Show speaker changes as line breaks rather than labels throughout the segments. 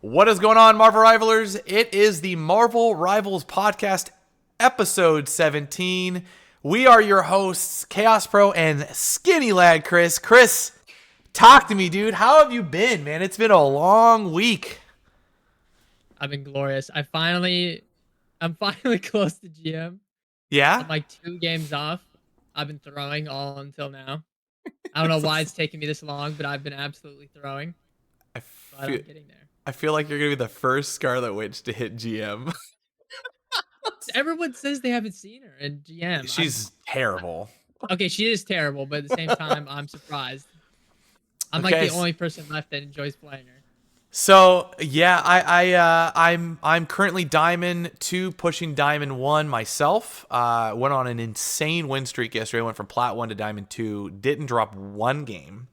What is going on, Marvel Rivalers? It is the Marvel Rivals Podcast, episode 17. We are your hosts, Chaos Pro and Skinny Lad Chris. Chris, talk to me, dude. How have you been, man? It's been a long week.
I've been glorious. I'm finally close to GM.
Yeah?
I'm like 2 games off. I've been throwing all until now. I don't know why it's taking me this long, but I've been absolutely throwing.
I
But
feel,
I'm getting there.
I feel like you're going to be the first Scarlet Witch to hit GM.
Everyone says they haven't seen her in GM.
She's terrible.
Okay, she is terrible, but at the same time, I'm surprised. I'm like
Okay,
the only person left that enjoys playing her.
So yeah, I'm currently Diamond 2, pushing Diamond 1 myself. Went on an insane win streak yesterday. Went from Plat 1 to Diamond 2. Didn't drop one game.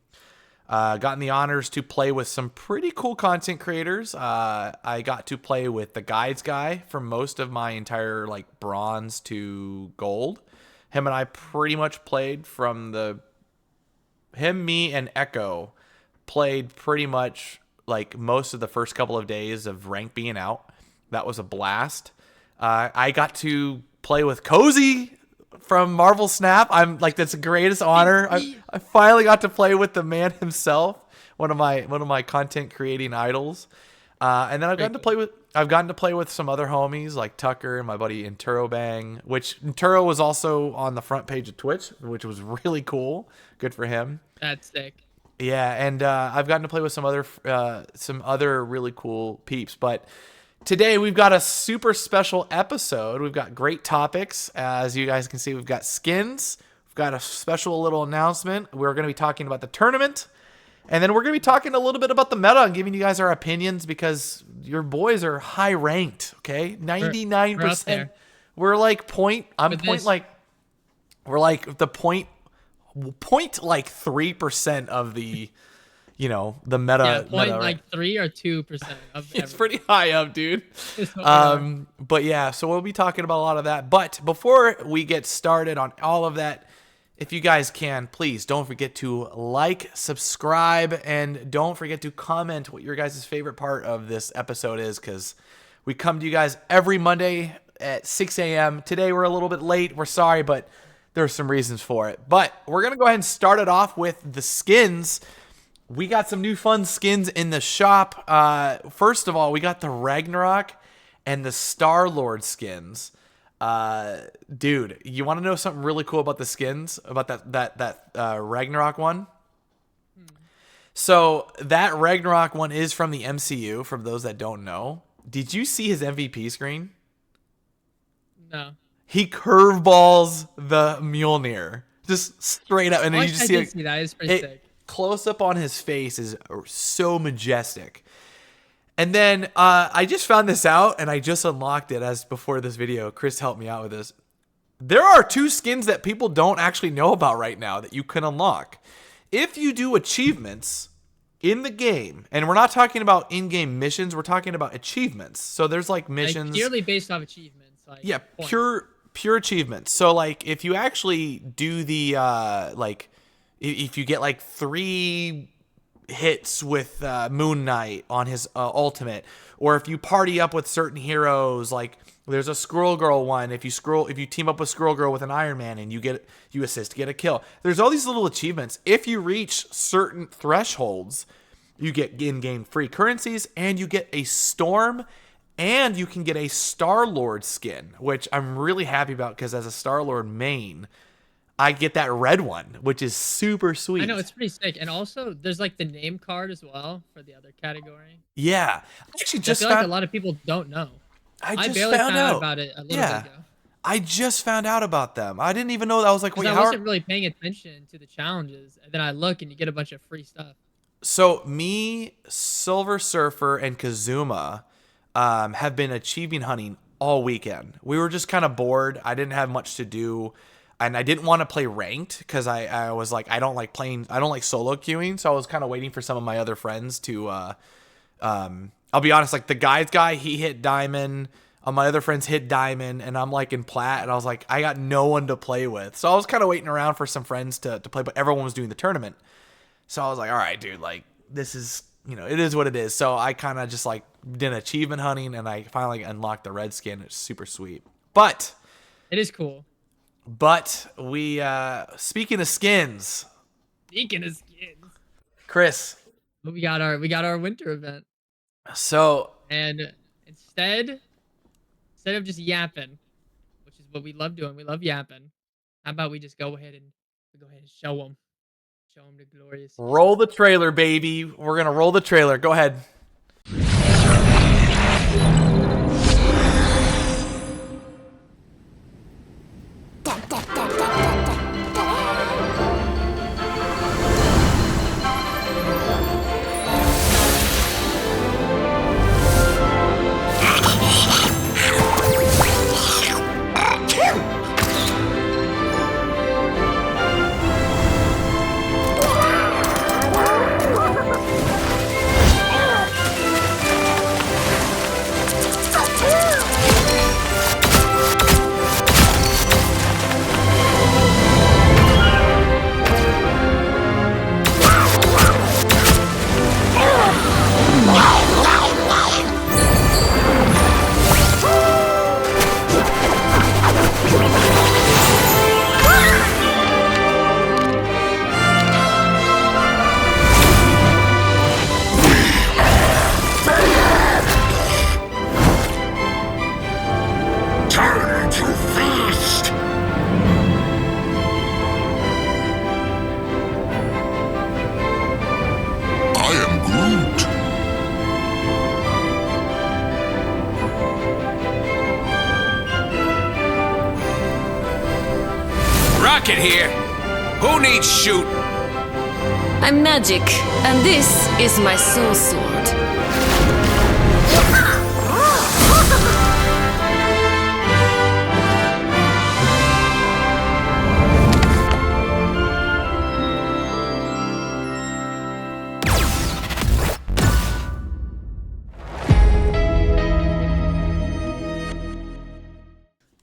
Gotten the honors to play with some pretty cool content creators. I got to play with the guides guy for most of my entire like bronze to gold. Him and I pretty much played from me and Echo played pretty much like most of the first couple of days of rank being out. That was a blast. I got to play with Cozy from Marvel Snap. I'm like, that's the greatest honor. I finally got to play with the man himself, one of my content creating idols. And then I've gotten to play with some other homies like Tucker and my buddy Inturo Bang, which Inturo was also on the front page of Twitch, which was really cool. Good for him.
That's sick.
Yeah, and I've gotten to play with some other really cool peeps. But today we've got a super special episode. We've got great topics. As you guys can see, we've got skins. We've got a special little announcement. We're going to be talking about the tournament. And then we're going to be talking a little bit about the meta and giving you guys our opinions because your boys are high ranked, okay? 99%. We're like we're like the point like 3% of the the meta.
Yeah, point
meta,
like 3 or 2% of
it's pretty high up, dude.
Hard.
But yeah, so we'll be talking about a lot of that. But before we get started on all of that, if you guys can, please don't forget to like, subscribe, and don't forget to comment what your guys' favorite part of this episode is, because we come to you guys every Monday at 6 a.m. Today we're a little bit late. We're sorry, but there's some reasons for it. But we're going to go ahead and start it off with the skins. We got some new fun skins in the shop. First of all, we got the Ragnarok and the Star-Lord skins. Dude, you want to know something really cool about the skins? About that Ragnarok one? So that Ragnarok one is from the MCU, for those that don't know. Did you see his MVP screen?
No.
He curveballs the Mjolnir just straight up, and then you just see
that. It's pretty sick.
Close up on his face is so majestic. And then I just found this out, and I just unlocked it as before this video. Chris helped me out with this. There are 2 skins that people don't actually know about right now that you can unlock. If you do achievements in the game, and we're not talking about in-game missions, we're talking about achievements. So there's like missions.
Like purely based off achievements. Like
yeah,
points.
pure achievements. So like if you actually do the if you get like 3 hits with Moon Knight on his ultimate, or if you party up with certain heroes, like there's a Squirrel Girl one. If you team up with Squirrel Girl with an Iron Man and you assist to get a kill. There's all these little achievements. If you reach certain thresholds, you get in-game free currencies, and you get a Storm. And you can get a Star-Lord skin, which I'm really happy about because as a Star-Lord main, I get that red one, which is super sweet.
I know, it's pretty sick. And also, there's like the name card as well for the other category.
Yeah. I actually just
feel like a lot of people don't know.
I
barely found out about it a little bit ago.
I just found out about them. I didn't even know that. I was like, wait,
I wasn't really paying attention to the challenges. And then I look and you get a bunch of free stuff.
So me, Silver Surfer, and Kazuma have been achieving hunting all weekend. We were just kind of bored. I didn't have much to do, and I didn't want to play ranked because I was like, I don't like solo queuing, so I was kind of waiting for some of my other friends to I'll be honest, like the guys guy, he hit diamond, my other friends hit diamond, and I'm like in plat, and I was like, I got no one to play with. So I was kind of waiting around for some friends to play, but everyone was doing the tournament. So I was like, all right, dude, like this is, it is what it is. So I kind of just like did achievement hunting, and I finally unlocked the red skin. It's super sweet. But
It is cool.
we speaking of skins,
Speaking of skins,
Chris.
we got our winter event,
So
and instead of just yapping, which is what we love doing, we love yapping. How about we just go ahead and show them the glorious.
roll the trailer, baby. We're gonna roll the trailer. Go ahead.
Rocket here. Who needs shoot?
I'm magic, and this is my soul sword.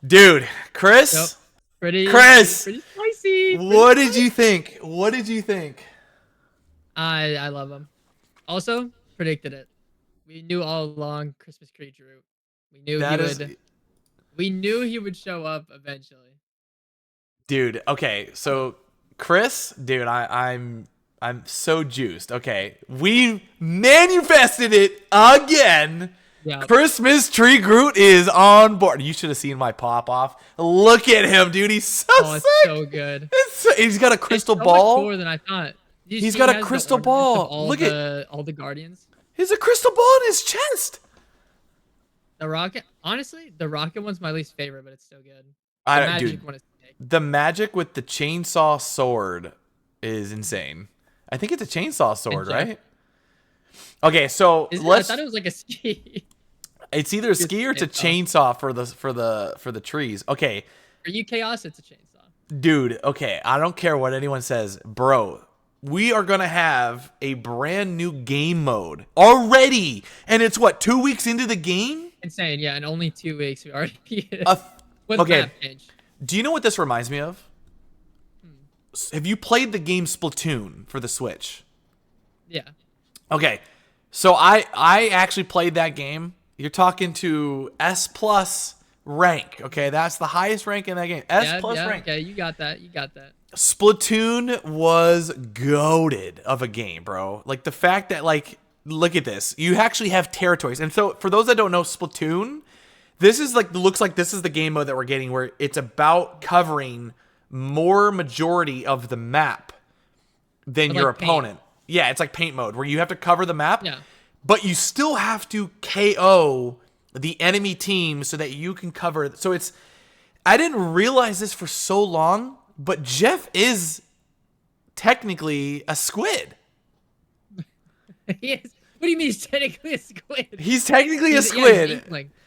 Dude, Chris.
Yep. Pretty spicy.
What did you think? What did you think?
I love him. Also, predicted it. We knew all along Christmas Tree Drew. We knew we knew he would show up eventually.
Dude, okay, so Chris, dude, I'm so juiced. Okay, we manifested it again.
Yeah.
Christmas Tree Groot is on board. You should have seen my pop off. Look at him, dude. He's so
It's
sick.
so good.
He's got a crystal
It's so
ball.
much cooler than I thought.
He's got a crystal ball. Look at
all the Guardians.
He's a crystal ball in his chest.
The Rocket, honestly, the Rocket one's my least favorite, but it's still good. The
I
Magic
dude,
one is sick.
the magic with the chainsaw sword is insane. I think it's a chainsaw sword,
Sure.
right? Okay, so
I
let's.
thought it was like a ski.
It's either a ski or it's a chainsaw for the trees. Okay,
For you, Chaos, it's a chainsaw.
dude. Okay, I don't care what anyone says, bro. We are gonna have a brand new game mode already, and it's what, 2 weeks into the game?
Insane, yeah. In only 2 weeks, we already with
Okay.
map change.
Do you know what this reminds me of? Have you played the game Splatoon for the Switch?
Yeah.
Okay, so I actually played that game. You're talking to S plus rank. Okay, that's the highest rank in that game. S plus rank.
Okay, you got that.
Splatoon was goated of a game, bro. Like the fact that, like, look at this. You actually have territories. And so for those that don't know Splatoon, this is like, looks like this is the game mode that we're getting, where it's about covering more majority of the map than
But
your
like paint.
opponent. Yeah, it's like paint mode where you have to cover the map.
Yeah.
But you still have to KO the enemy team so that you can cover. So it's, I didn't realize this for so long, but Jeff is technically a squid.
He is. What do you mean he's technically a squid?
He's technically a
Yeah,
squid.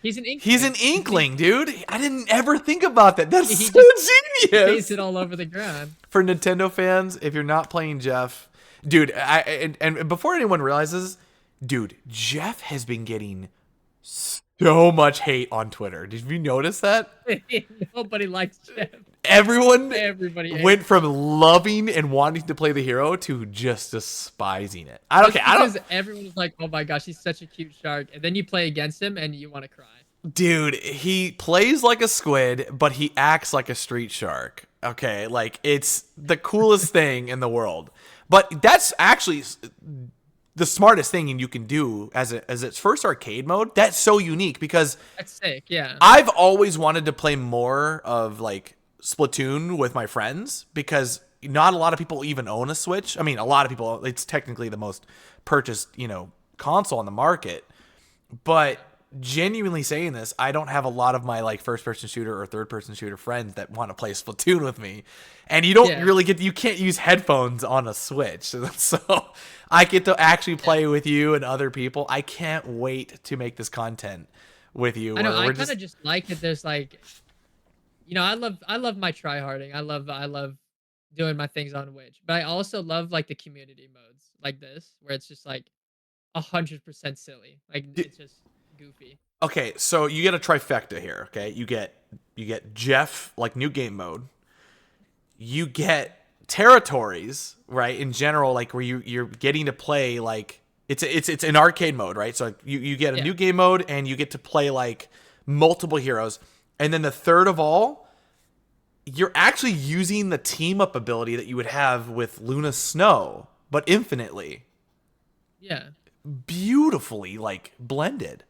He's an inkling.
He's an inkling, dude. I didn't ever think about that. That's
He
so
just
genius.
Paste it all over the ground.
For Nintendo fans, if you're not playing Jeff, dude, and before anyone realizes, dude, Jeff has been getting so much hate on Twitter. Did you notice that?
Nobody likes Jeff.
Everyone
Everybody
went from loving and wanting to play the hero to just despising it. I don't care.
Because everyone was like, "Oh my gosh, he's such a cute shark," and then you play against him and you want to cry.
Dude, he plays like a squid, but he acts like a street shark. Okay, like it's the coolest thing in the world. But that's actually the smartest thing you can do as its first arcade mode. That's so unique because
That's sick. Yeah.
I've always wanted to play more of like Splatoon with my friends because not a lot of people even own a Switch. I mean, a lot of people, it's technically the most purchased, console on the market. But genuinely saying this, I don't have a lot of my like first person shooter or third person shooter friends that want to play Splatoon with me. And you don't really you can't use headphones on a Switch. So I get to actually play with you and other people. I can't wait to make this content with you.
I know. I kind of just like that. There's like, I love my tryharding. I love doing my things on Twitch, but I also love like the community modes like this, where it's just like 100% silly. Like it's just goofy.
Okay, so you get a trifecta here. Okay, you get Jeff, like new game mode. You get territories, right? In general, like where you're getting to play like it's an arcade mode, right? So you get a new game mode and you get to play like multiple heroes. And then the third of all, you're actually using the team up ability that you would have with Luna Snow, but infinitely.
Yeah.
Beautifully like blended.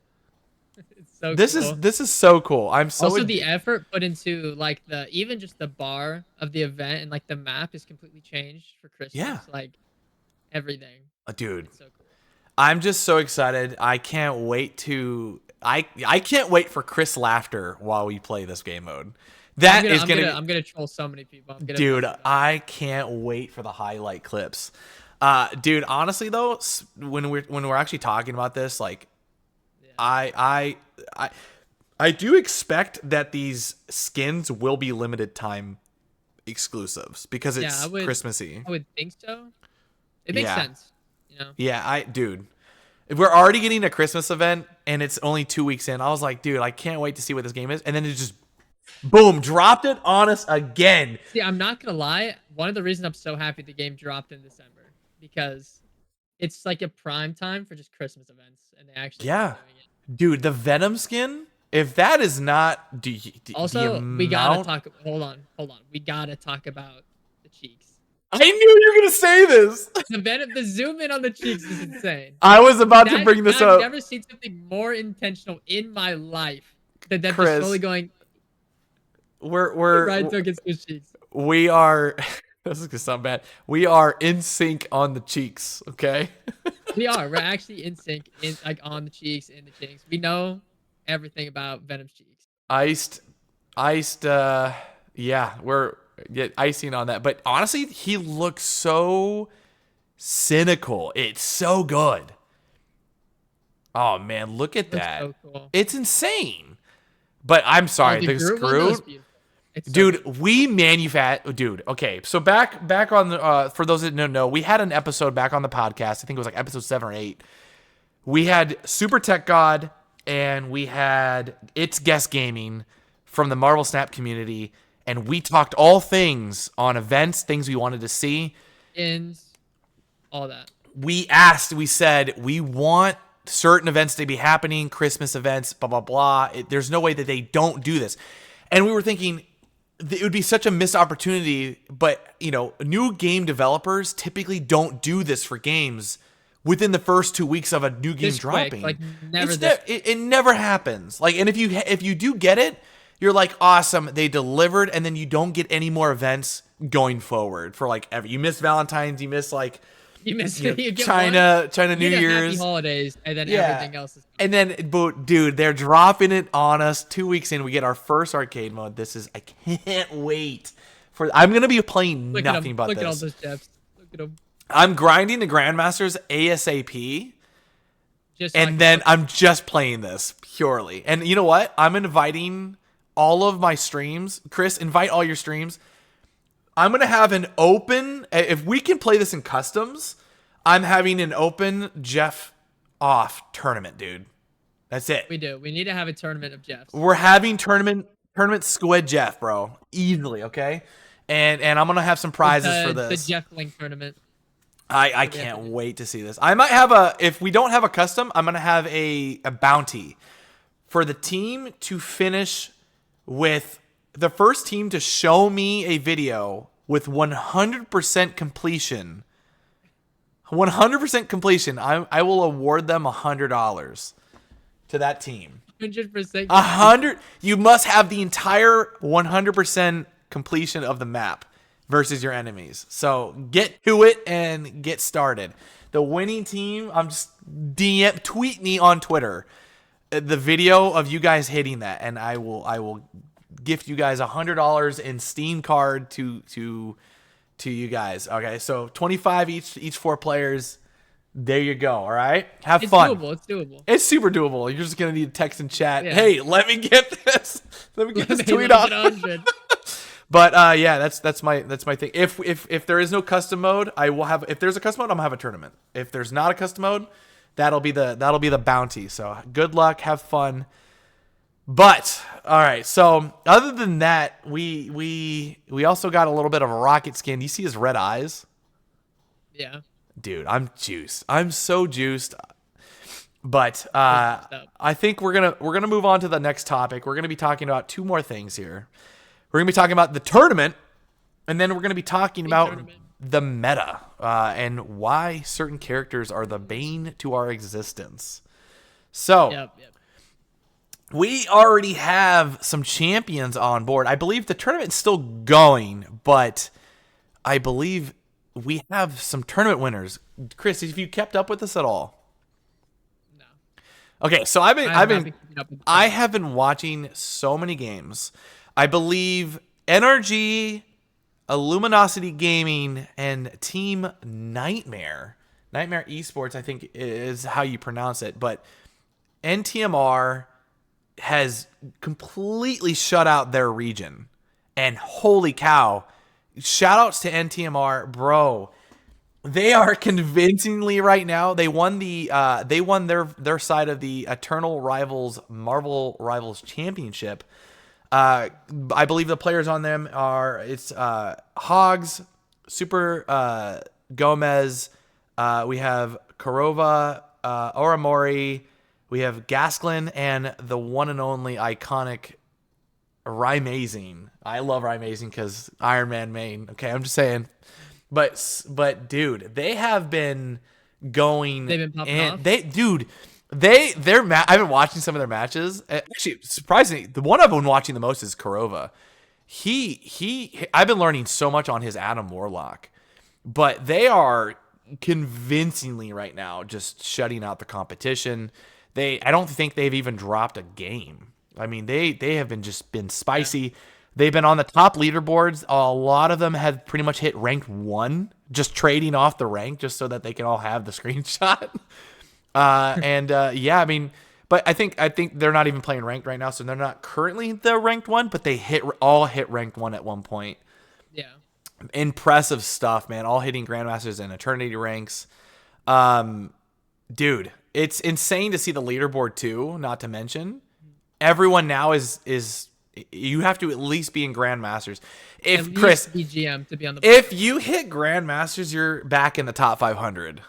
It's so
This is so cool. I'm so
also the effort put into like even just the bar of the event and like the map is completely changed for Christmas.
Yeah.
Like everything.
Dude.
It's so cool.
I'm just so excited. I can't wait to I can't wait for Chris laughter while we play this game mode. I'm
gonna troll so many people.
Dude, I can't wait for the highlight clips. Dude, honestly though, when we're actually talking about this, like I do expect that these skins will be limited time exclusives because it's Christmassy.
I would think so. It makes sense,
Yeah, dude. If we're already getting a Christmas event and it's only 2 weeks in, I was like, dude, I can't wait to see what this game is. And then it just boom, dropped it on us again.
See, I'm not gonna lie. One of the reasons I'm so happy the game dropped in December because it's like a prime time for just Christmas events, and they actually doing it.
Dude, the Venom skin. If that is not
also, we gotta talk. Hold on. We gotta talk about the cheeks.
I knew you were gonna say this.
The zoom in on the cheeks is insane.
I was about to bring this up.
I've never seen something more intentional in my life than them just slowly going.
We're
right against his cheeks.
We are. This is gonna sound bad. We are in sync on the cheeks. Okay.
We are. We're actually in sync, on the cheeks, in the cheeks. We know everything about Venom's cheeks.
Iced. Yeah, we're icing on that. But honestly, he looks so cynical. It's so good. Oh man, look at that.
So cool.
It's insane. But I'm sorry, the screw. Dude, we manufacture. Dude, okay. So back on the for those that don't know, we had an episode back on the podcast. I think it was like episode 7 or 8. We had Super Tech God and we had It's Guest Gaming from the Marvel Snap community, and we talked all things on events, things we wanted to see,
all that.
We said we want certain events to be happening, Christmas events, blah blah blah. There's no way that they don't do this, and we were thinking it would be such a missed opportunity, but new game developers typically don't do this for games within the first 2 weeks of a new game dropping.
Like never
it never happens. Like, and if you do get it, you're like, awesome, they delivered, and then you don't get any more events going forward for like ever. You miss Valentine's, you miss China New Year's,
Happy holidays, and then everything else is.
And then, dude, they're dropping it on us 2 weeks in. We get our first arcade mode. I can't wait for. I'm gonna be playing nothing but this.
Look at all those depths. Look at them.
I'm grinding the Grandmasters ASAP, I'm just playing this purely. And you know what? I'm inviting all of my streams. Chris, invite all your streams. I'm going to have an open, if we can play this in customs, I'm having an open Jeff off tournament, dude. That's it.
We do. We need to have a tournament of Jeffs.
We're having tournament tournament Squid Jeff, bro. Easily, okay? And I'm gonna have some prizes for this.
The Jeff Link tournament.
I can't wait to see this. I might have if we don't have a custom, I'm gonna have a bounty for the team to finish with the first team to show me a video with 100% completion. 100% completion. I will award them $100 to that team.
100%.
100. You must have the entire 100% completion of the map versus your enemies. So get to it and get started. The winning team, I'm just tweet me on Twitter the video of you guys hitting that, and I will gift you guys $100 in Steam card to you guys. Okay, so 25 each 4 players. There you go. All right, have fun.
It's doable.
It's super doable. You're just gonna need to text and chat.
Yeah.
Hey, let me get this. Let me get this tweet off. But yeah, that's my thing. If there is no custom mode, I will have. If there's a custom mode, I'm gonna have a tournament. If there's not a custom mode, that'll be the bounty. So good luck, have fun. But all right. So other than that, we also got a little bit of a rocket skin. Do you see his red eyes?
Yeah.
Dude, I'm juiced. I'm so juiced. But I think we're gonna move on to the next topic. We're gonna be talking about 2 more things here. We're gonna be talking about the tournament, and then we're gonna be talking about the meta and why certain characters are the bane to our existence. So
Yep.
we already have some champions on board. I believe the tournament's still going, but I believe we have some tournament winners. Chris, have you kept up with this at all?
No.
Okay, so I have been watching so many games. I believe NRG, Illuminosity Gaming, and Team Nightmare Esports, I think is how you pronounce it, but NTMR has completely shut out their region. And holy cow, shout outs to NTMR, bro. They are convincingly right now. They won their side of the Eternal Rivals Marvel Rivals Championship. I believe the players on them are Hogs, Super Gomez, we have Korova, Oramori, we have Gasklin, and the one and only iconic Rymazing. I love Rymazing because Iron Man main. Okay, I'm just saying. But dude, they have been going.
They've been popping off.
I've been watching some of their matches. Actually, surprisingly, the one I've been watching the most is Korova. I've been learning so much on his Adam Warlock, but they are convincingly right now just shutting out the competition. I don't think they've even dropped a game. I mean, they have been spicy. They've been on the top leaderboards. A lot of them have pretty much hit ranked 1, just trading off the rank just so that they can all have the screenshot. Yeah, I mean, but I think they're not even playing ranked right now, so they're not currently the ranked 1, but they all hit ranked 1 at one point.
Yeah.
Impressive stuff, man. All hitting Grandmasters and Eternity ranks. Dude, it's insane to see the leaderboard too, not to mention. Everyone now is you have to at least be in Grandmasters. If Chris,
BGM to be on the
if you hit Grandmasters, you're back in the top 500.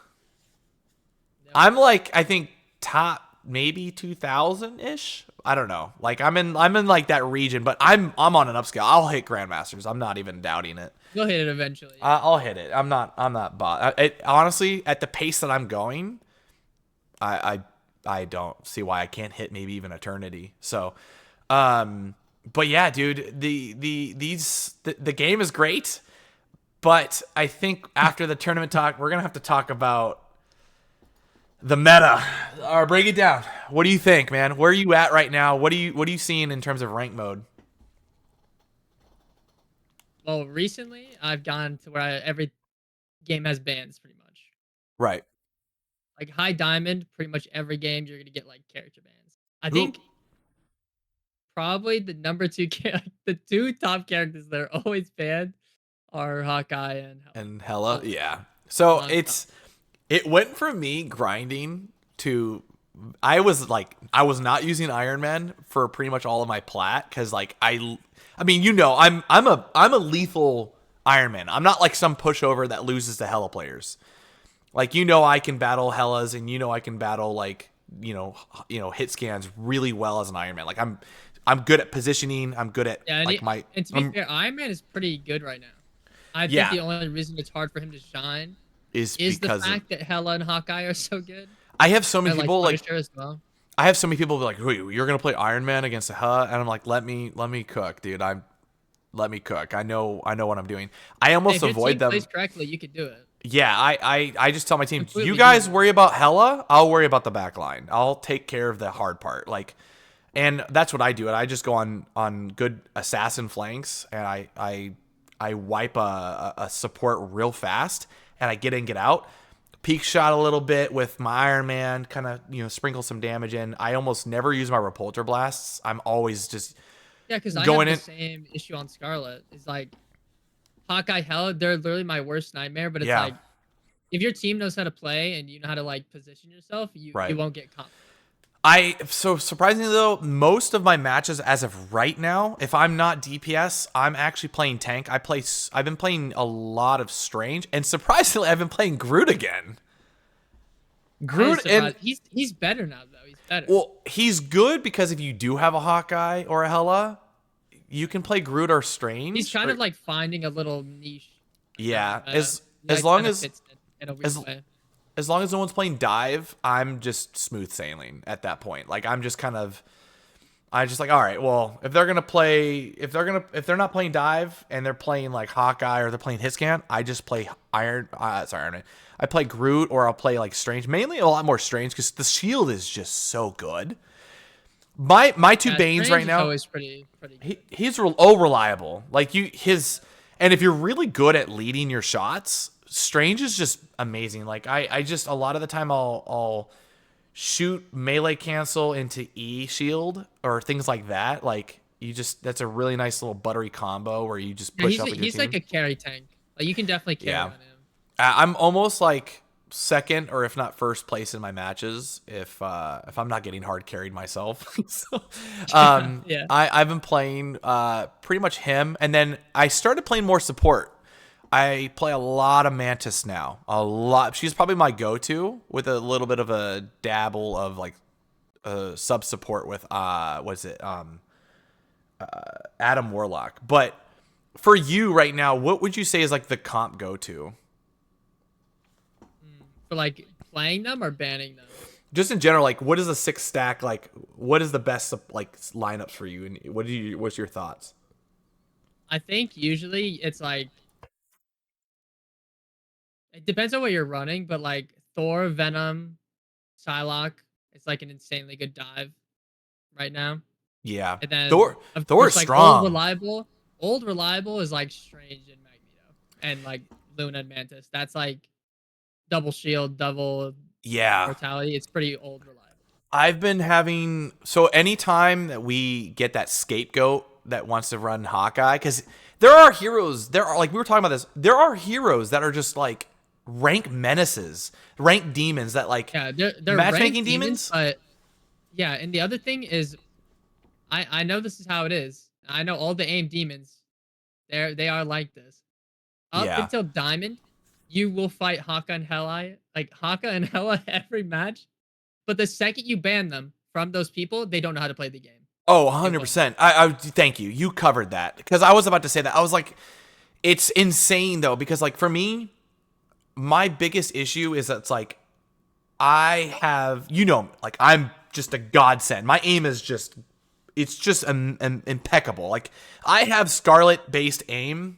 I'm like, I think top maybe 2,000 ish. I don't know. Like I'm in like that region, but I'm on an upscale. I'll hit Grandmasters. I'm not even doubting it.
You'll hit it eventually.
I'll hit it. I'm not bot. Honestly, at the pace that I'm going, I don't see why I can't hit maybe even Eternity. So, but yeah, dude, the game is great, but I think after the tournament talk, we're gonna have to talk about the meta. Or break it down. What do you think, man? Where are you at right now? What are you seeing in terms of rank mode?
Well, recently I've gone to where every game has bans pretty much.
Right.
Like high diamond, pretty much every game you're gonna get like character bans. I think probably the number 2 the 2 top characters that are always banned are Hawkeye and Hela.
Yeah. So it went from me grinding to I was not using Iron Man for pretty much all of my plat because like I mean, you know, I'm a lethal Iron Man. I'm not like some pushover that loses to Hella players. Like, you know, I can battle Hellas, and you know I can battle like hit scans really well as an Iron Man. Like I'm good at positioning. I'm good at
and to be fair, Iron Man is pretty good right now. I think the only reason it's hard for him to shine is the fact that Hela and Hawkeye are so good.
I have so many people like
as well.
I have so many people be like, "Wait, you're gonna play Iron Man against a Hela?" And I'm like, "Let me cook, dude. Let me cook. I know what I'm doing." I almost avoid them.
If your team plays correctly, you can do it.
Yeah, I just tell my team, you guys worry about Hela, I'll worry about the back line. I'll take care of the hard part. Like, and that's what I do. And I just go on good assassin flanks, and I wipe a support real fast, and I get in, get out. Peek shot a little bit with my Iron Man, kind of, sprinkle some damage in. I almost never use my repulsor blasts. I'm always just
because I have the same issue on Scarlet. It's like Hawkeye, Hela, they're literally my worst nightmare. But it's like, if your team knows how to play and you know how to like position yourself, you won't get caught.
So surprisingly though, most of my matches as of right now, if I'm not DPS, I'm actually playing tank. I've been playing a lot of Strange, and surprisingly, I've been playing Groot again. Groot, and
he's better now though. He's better.
Well, he's good because if you do have a Hawkeye or a Hela, you can play Groot or Strange.
He's kind of like finding a little niche.
Yeah, as long as no one's playing dive, I'm just smooth sailing at that point. Like I'm just like, all right, well, if they're not playing dive and they're playing like Hawkeye or they're playing Hitscan, I just play Iron Man. I play Groot, or I'll play like Strange, mainly a lot more Strange because the shield is just so good. My two Banes right now,
always pretty good.
He's reliable. Like and if you're really good at leading your shots, Strange is just amazing. Like I just, a lot of the time I'll shoot melee cancel into E shield or things like that. Like that's a really nice little buttery combo where you just push up with your team.
He's like a carry tank. Like you can definitely carry on him.
I'm almost like second or if not first place in my matches if I'm not getting hard carried myself. So, I've been playing pretty much him, and then I started playing more support. I play a lot of Mantis now. A lot. She's probably my go-to with a little bit of a dabble of like sub support with Adam Warlock. But for you right now, what would you say is like the comp go-to?
For like playing them or banning them?
Just in general, like what is a 6 stack like? What is the best like lineups for you, and what's your thoughts?
I think usually it's like, it depends on what you're running, but like Thor, Venom, Psylocke, it's like an insanely good dive right now.
Yeah,
and then
Thor is
like
strong.
Old reliable is like Strange and Magneto, and like Luna and Mantis. That's like double shield, double mortality. It's pretty old reliable.
I've been having, so anytime that we get that scapegoat that wants to run Hawkeye, because there are heroes, like we were talking about this, there are heroes that are just like rank menaces, rank demons that like
they're
matchmaking demons.
But yeah, and the other thing is, I know this is how it is. I know all the AIM demons, they are like this. Up until Diamond, you will fight Hawkeye and Hela every match. But the second you ban them from those people, they don't know how to play the game.
Oh, 100%. I thank you. You covered that. Because I was about to say that. I was like, it's insane though. Because like for me, my biggest issue is that it's like, I have, like I'm just a godsend. My aim is just, it's just impeccable. Like I have Scarlet based aim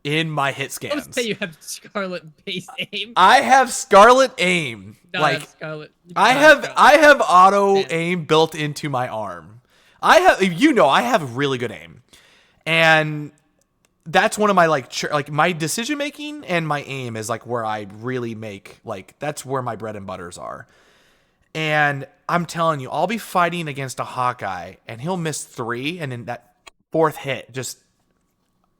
in my hit scans.
I was say you have Scarlet based aim.
I have Scarlet aim.
No,
like
Scarlet.
I have auto aim built into my arm. I have really good aim, and that's one of my like my decision making and my aim is like where I really make, like that's where my bread and butters are. And I'm telling you, I'll be fighting against a Hawkeye and he'll miss 3, and then that 4th hit just,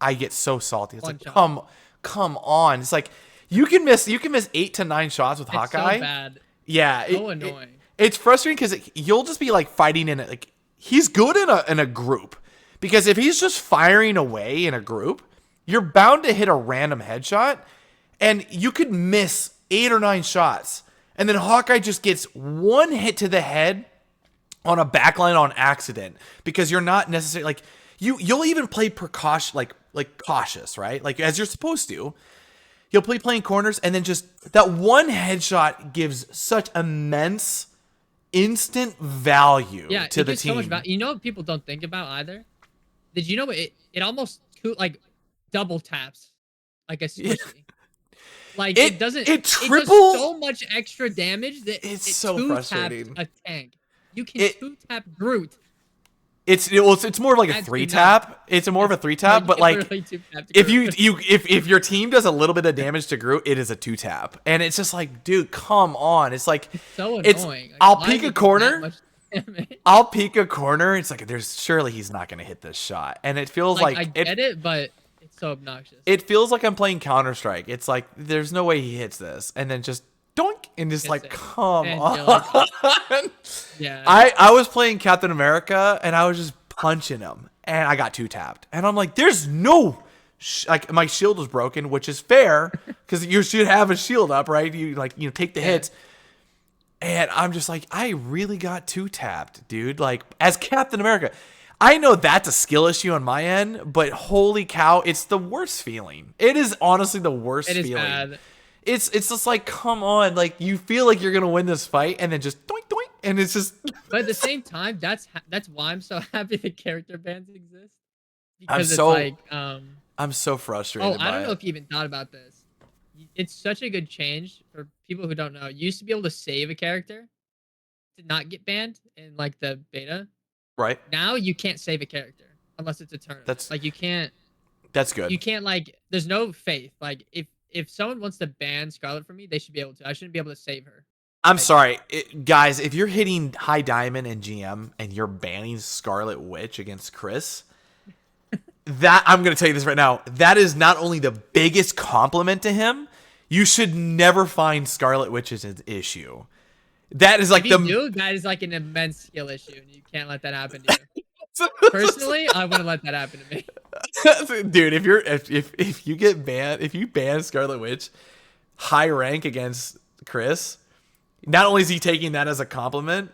I get so salty. It's like, come on. It's like you can miss 8 to 9 shots with Hawkeye.
So bad.
Yeah,
So annoying.
It's frustrating because you'll just be like fighting in it. Like he's good in a group, because if he's just firing away in a group, you're bound to hit a random headshot, and you could miss 8 or 9 shots, and then Hawkeye just gets one hit to the head on a backline on accident because you're not necessarily like you'll even play precaution like cautious, right? Like as you're supposed to. You'll play playing corners, and then just that one headshot gives such immense instant value to the team. So much value.
You know what people don't think about either? Did you know it almost like double taps like a squishy? Like it does so much extra damage that
it's so frustrating.
A tank. You can 2-tap Groot.
It's more of like a 3-tap. It's more of a 3-tap, but like if your team does a little bit of damage to Groot, it is a 2-tap, and it's just like, dude, come on. It's like
so annoying.
I'll peek a corner. I'll peek a corner. It's like surely he's not gonna hit this shot, and it feels like
I get it, but it's so obnoxious.
It feels like I'm playing Counter-Strike. It's like there's no way he hits this, and then just doink, and just like, come on.
Yeah.
I was playing Captain America, and I was just punching him, and I got 2-tapped, and I'm like, there's no like my shield was broken, which is fair because you should have a shield up, right? You take the hits, and I'm just like, I really got 2-tapped, dude. Like as Captain America, I know that's a skill issue on my end, but holy cow, it's the worst feeling. It is honestly the worst feeling. It is bad. It's just like, come on, like you feel like you're gonna win this fight, and then just doink doink, and it's just.
But at the same time, that's why I'm so happy the character bans exist. Because
I'm so frustrated.
Oh, I don't know if you even thought about this. It's such a good change for people who don't know. You used to be able to save a character to not get banned in like the beta.
Right.
Now you can't save a character unless it's a tournament.
That's
like you can't.
That's good.
You can't there's no faith. Like if someone wants to ban Scarlet from me, they should be able to. I shouldn't be able to save her.
I'm sorry, guys. If you're hitting High Diamond and GM and you're banning Scarlet Witch against Chris, that I'm going to tell you this right now. That is not only the biggest compliment to him. You should never find Scarlet Witch as an issue. That is like
that is like an immense skill issue, and you can't let that happen to you. Personally, I wouldn't let that happen to me.
Dude, if you get banned, if you ban Scarlet Witch high rank against Chris, not only is he taking that as a compliment,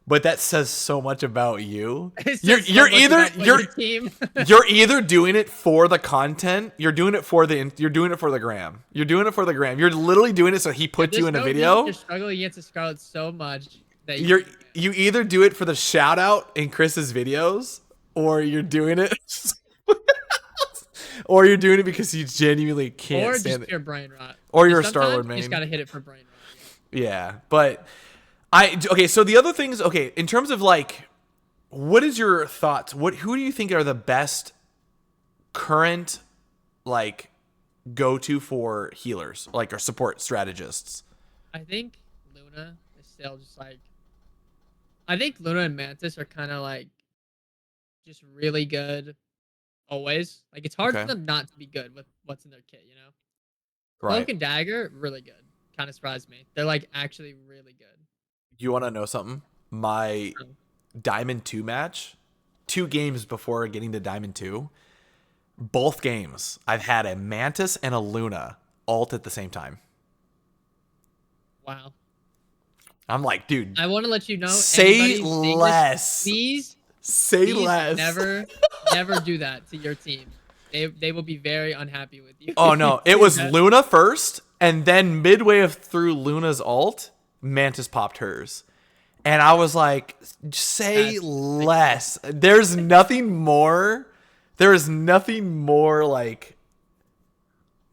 but that says so much about you. You're either doing it for the content, you're doing it for the gram. You're You're literally doing it so he puts you in a video.
You're struggling against the Scarlet so much that
you either do it for the shout out in Chris's videos, or you're doing it or you're doing it because you genuinely can't stand it. Or just
pure brain rot.
Or you're a Star-Lord main.
You just gotta hit it for brain rot.
Yeah, but so the other things, in terms of like, what is your thoughts? Who do you think are the best current like go-to for healers, like, or support strategists?
I think Luna is still just like, I think Luna and Mantis are kind of like just really good always. Like it's hard for them not to be good with what's in their kit, you know?
Right.
Cloak and Dagger, really good. Kind of surprised me. They're like actually really good.
You want to know something? My Diamond 2 match, 2 games before getting to Diamond 2, both games I've had a Mantis and a Luna ult at the same time.
Wow.
I'm like, dude.
I want to let you know.
Say less.
Please.
Say less.
Never do that to your team. They will be very unhappy with you.
Oh no, it was Luna first, and then midway through Luna's ult, Mantis popped hers. And I was like, say less. There's nothing more like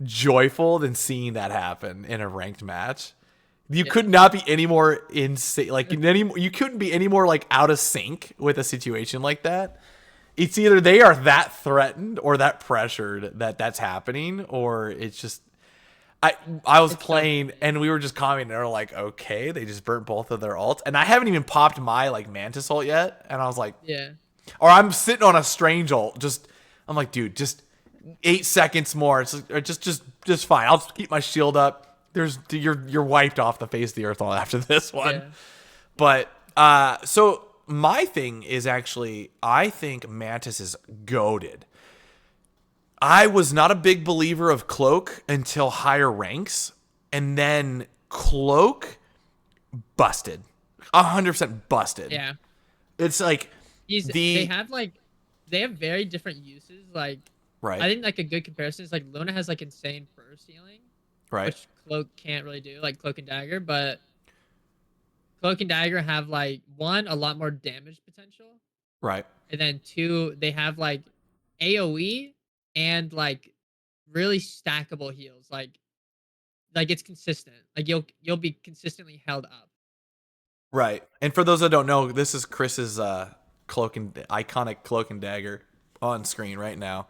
joyful than seeing that happen in a ranked match. You could not be any more insane. Like you couldn't be any more like out of sync with a situation like that. It's either they are that threatened or that pressured that that's happening, or it's just. I was playing and we were just commenting. They were like, okay, they just burnt both of their ults, and I haven't even popped my like Mantis ult yet. And I was like,
yeah.
Or I'm sitting on a Strange ult. I'm like, dude, just 8 seconds more. It's like, just fine. I'll just keep my shield up. You're wiped off the face of the earth all after this one. But so my thing is actually, I think Mantis is goated. I was not a big believer of Cloak until higher ranks, and then Cloak busted, 100% busted.
Yeah.
It's like
They have very different uses. Like,
right,
I think like a good comparison is like Luna has like insane burst healing,
right,
which Cloak can't really do, like Cloak and Dagger. But Cloak and Dagger have like one, a lot more damage potential,
right.
and then two, they have like AOE and like really stackable heals. Like it's consistent. Like you'll be consistently held up.
Right. And for those that don't know, this is Chris's iconic cloak and dagger on screen right now.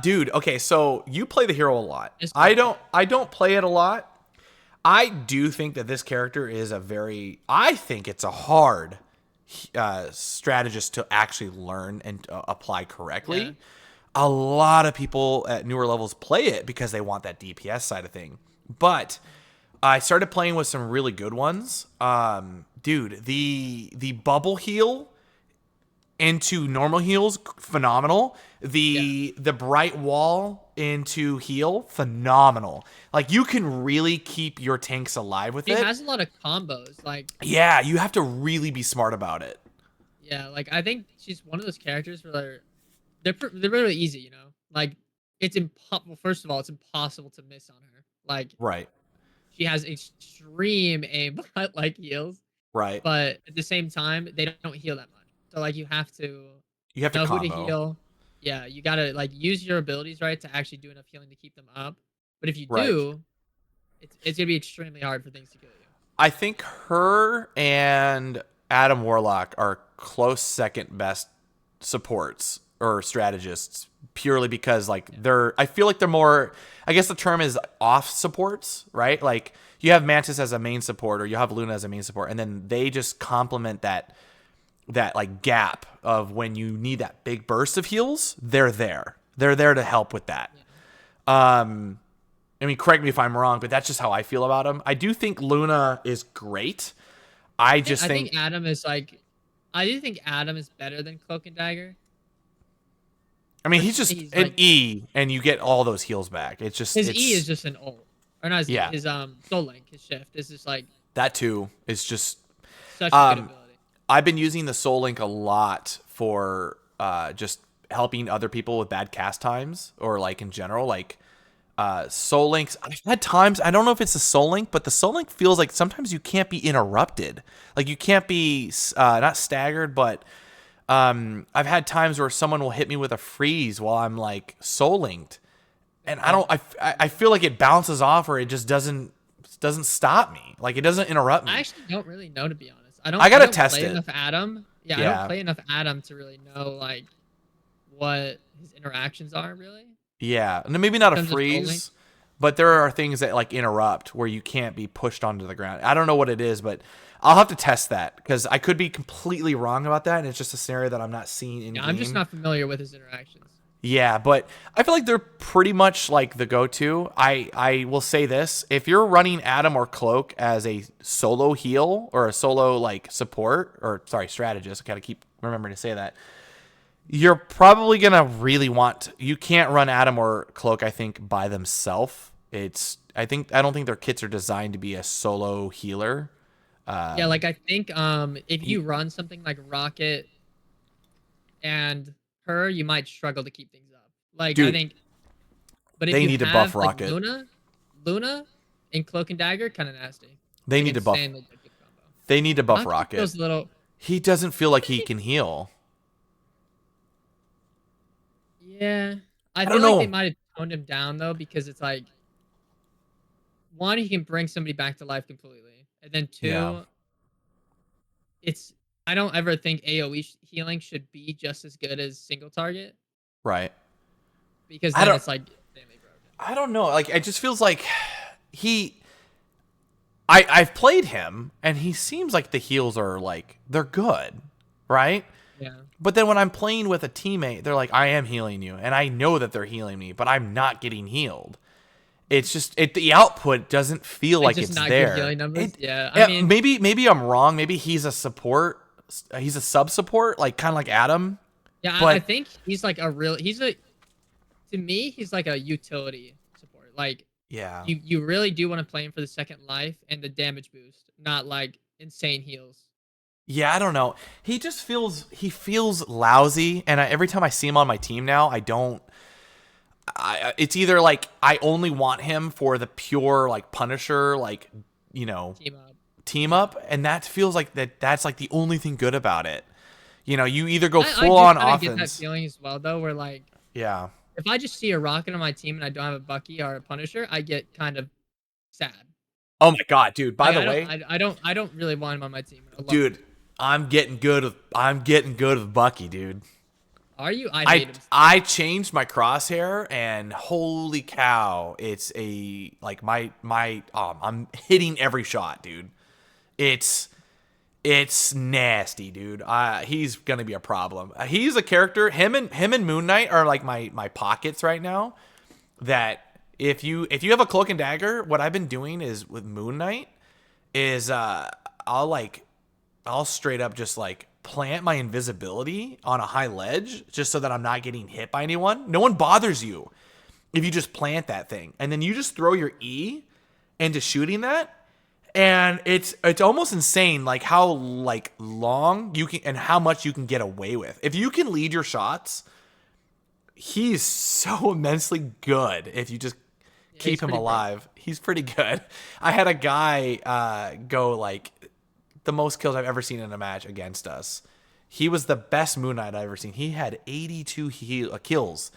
Dude, okay, so you play the hero a lot. I don't play it a lot. I do think that this character is I think it's a hard strategist to actually learn and apply correctly.
Yeah.
A lot of people at newer levels play it because they want that DPS side of thing. But I started playing with some really good ones. Dude, the bubble heal into normal heals, phenomenal. The bright wall into heal, phenomenal. Like, you can really keep your tanks alive with it.
It has a lot of combos. Like,
yeah, you have to really be smart about it.
yeah, like I think she's one of those characters where they're really easy, you know. Like, it's impossible. First of all, it's impossible to miss on her. Like,
Right,
she has extreme aimbot like heals,
right.
but at the same time, they don't heal that much. So like you have to
You have to
know who
combo.
to heal. Yeah, you gotta like use your abilities right to actually do enough healing to keep them up. But if you
Right.
do, it's gonna be extremely hard for things to kill you.
I think her and Adam Warlock are close second best supports or strategists, purely because like I feel like they're more, I guess the term is off supports, right? Like, you have Mantis as a main support, or you have Luna as a main support, and then they just complement that like gap of when you need that big burst of heals. They're there to help with that. I mean, correct me if I'm wrong, but that's just how I feel about them. I do think Luna is great. I think
Adam is like, I do think Adam is better than Cloak and Dagger.
I mean, he's just
He's
an
like-
E, and you get all those heals back. It's just
His E is just an ult, or not his E,
Yeah.
his Soul Link, his shift is just like
that too. It's just
such a good ability.
I've been using the Soul Link a lot for just helping other people with bad cast times, or like in general, like Soul Links. I've had times, I don't know if it's the Soul Link, but the Soul Link feels like sometimes you can't be interrupted. Like, you can't be not staggered, but I've had times where someone will hit me with a freeze while I'm like Soul Linked, and I feel like it bounces off, or it just doesn't stop me. Like, it doesn't interrupt me.
I actually don't really know, to be honest. I
gotta
don't
test
play
it.
enough Adam. Yeah, I
Yeah.
don't play enough Adam to really know like what his interactions are really.
Yeah, and maybe not a
In terms of Soul
freeze,
Link?
but there are things that like interrupt where you can't be pushed onto the ground. I don't know what it is, but I'll have to test that, because I could be completely wrong about that, and it's just a scenario that I'm not seeing in
Yeah,
game.
I'm just not familiar with his interactions.
Yeah, but I feel like they're pretty much like the go-to. I will say this: if you're running Adam or Cloak as a solo heal, or a solo like support, or sorry, strategist, I gotta keep remembering to say that, you're probably gonna really you can't run Adam or Cloak, I think, by themselves. I don't think their kits are designed to be a solo healer.
Yeah, like I think if you run something like Rocket and her, you might struggle to keep things up. Like, I
Dude,
think, but if
they
you
need to
have,
buff
like,
Rocket.
Luna and Cloak and Dagger, kind of nasty.
They
Like,
need to buff.
insanely good combo.
They need to buff
Rocket
Rocket.
feels a little.
He doesn't feel like he can heal.
Yeah, I
don't
feel like
know.
they might have toned him down though, because it's like, one, he can bring somebody back to life completely, and then two,
Yeah.
I don't ever think AOE healing should be just as good as single target,
Right.
because
I
then
don't-
it's like insanely broken.
I don't know. Like, it just feels like I've played him, and he seems like the heals are like, they're good, right?
Yeah.
But then when I'm playing with a teammate, they're like, I am healing you, and I know that they're healing me, but I'm not getting healed. It's just the output doesn't feel like
just
it's
not
there.
good healing numbers. Yeah,
Yeah,
I mean,
maybe I'm wrong. Maybe he's a support. He's a sub support, like kind of like Adam.
yeah,
but
I think he's like to me, he's like a utility support. Like
yeah,
you really do want to play him for the second life and the damage boost, not like insane heals.
yeah. I don't know. He feels lousy, and every time I see him on my team now, I don't. It's either like I only want him for the pure like Punisher, like team up, and that feels like that's like the only thing good about it. You either go full on
I get that
offense.
feeling as well, though, where like
Yeah.
if I just see a Rocket on my team and I don't have a Bucky or a Punisher, I get kind of sad.
Oh my god, dude. By
Like,
the way,
I don't really want him on my team. I love
dude,
him.
I'm getting good with Bucky, dude.
Are you? I hate him.
I changed my crosshair, and holy cow, it's a like I'm hitting every shot, dude. It's nasty, dude. He's gonna be a problem. He's a character. Him and Moon Knight are like my pockets right now. That if you have a cloak and dagger, what I've been doing is with Moon Knight is I'll straight up just like plant my invisibility on a high ledge just so that I'm not getting hit by anyone. No one bothers you if you just plant that thing, and then you just throw your E into shooting that. And it's almost insane, like how like long you can and how much you can get away with. If you can lead your shots, he's so immensely good. If you just keep him alive, he's pretty good. I had a guy go like the most kills I've ever seen in a match against us. He was the best Moon Knight I've ever seen. He had 82 kills,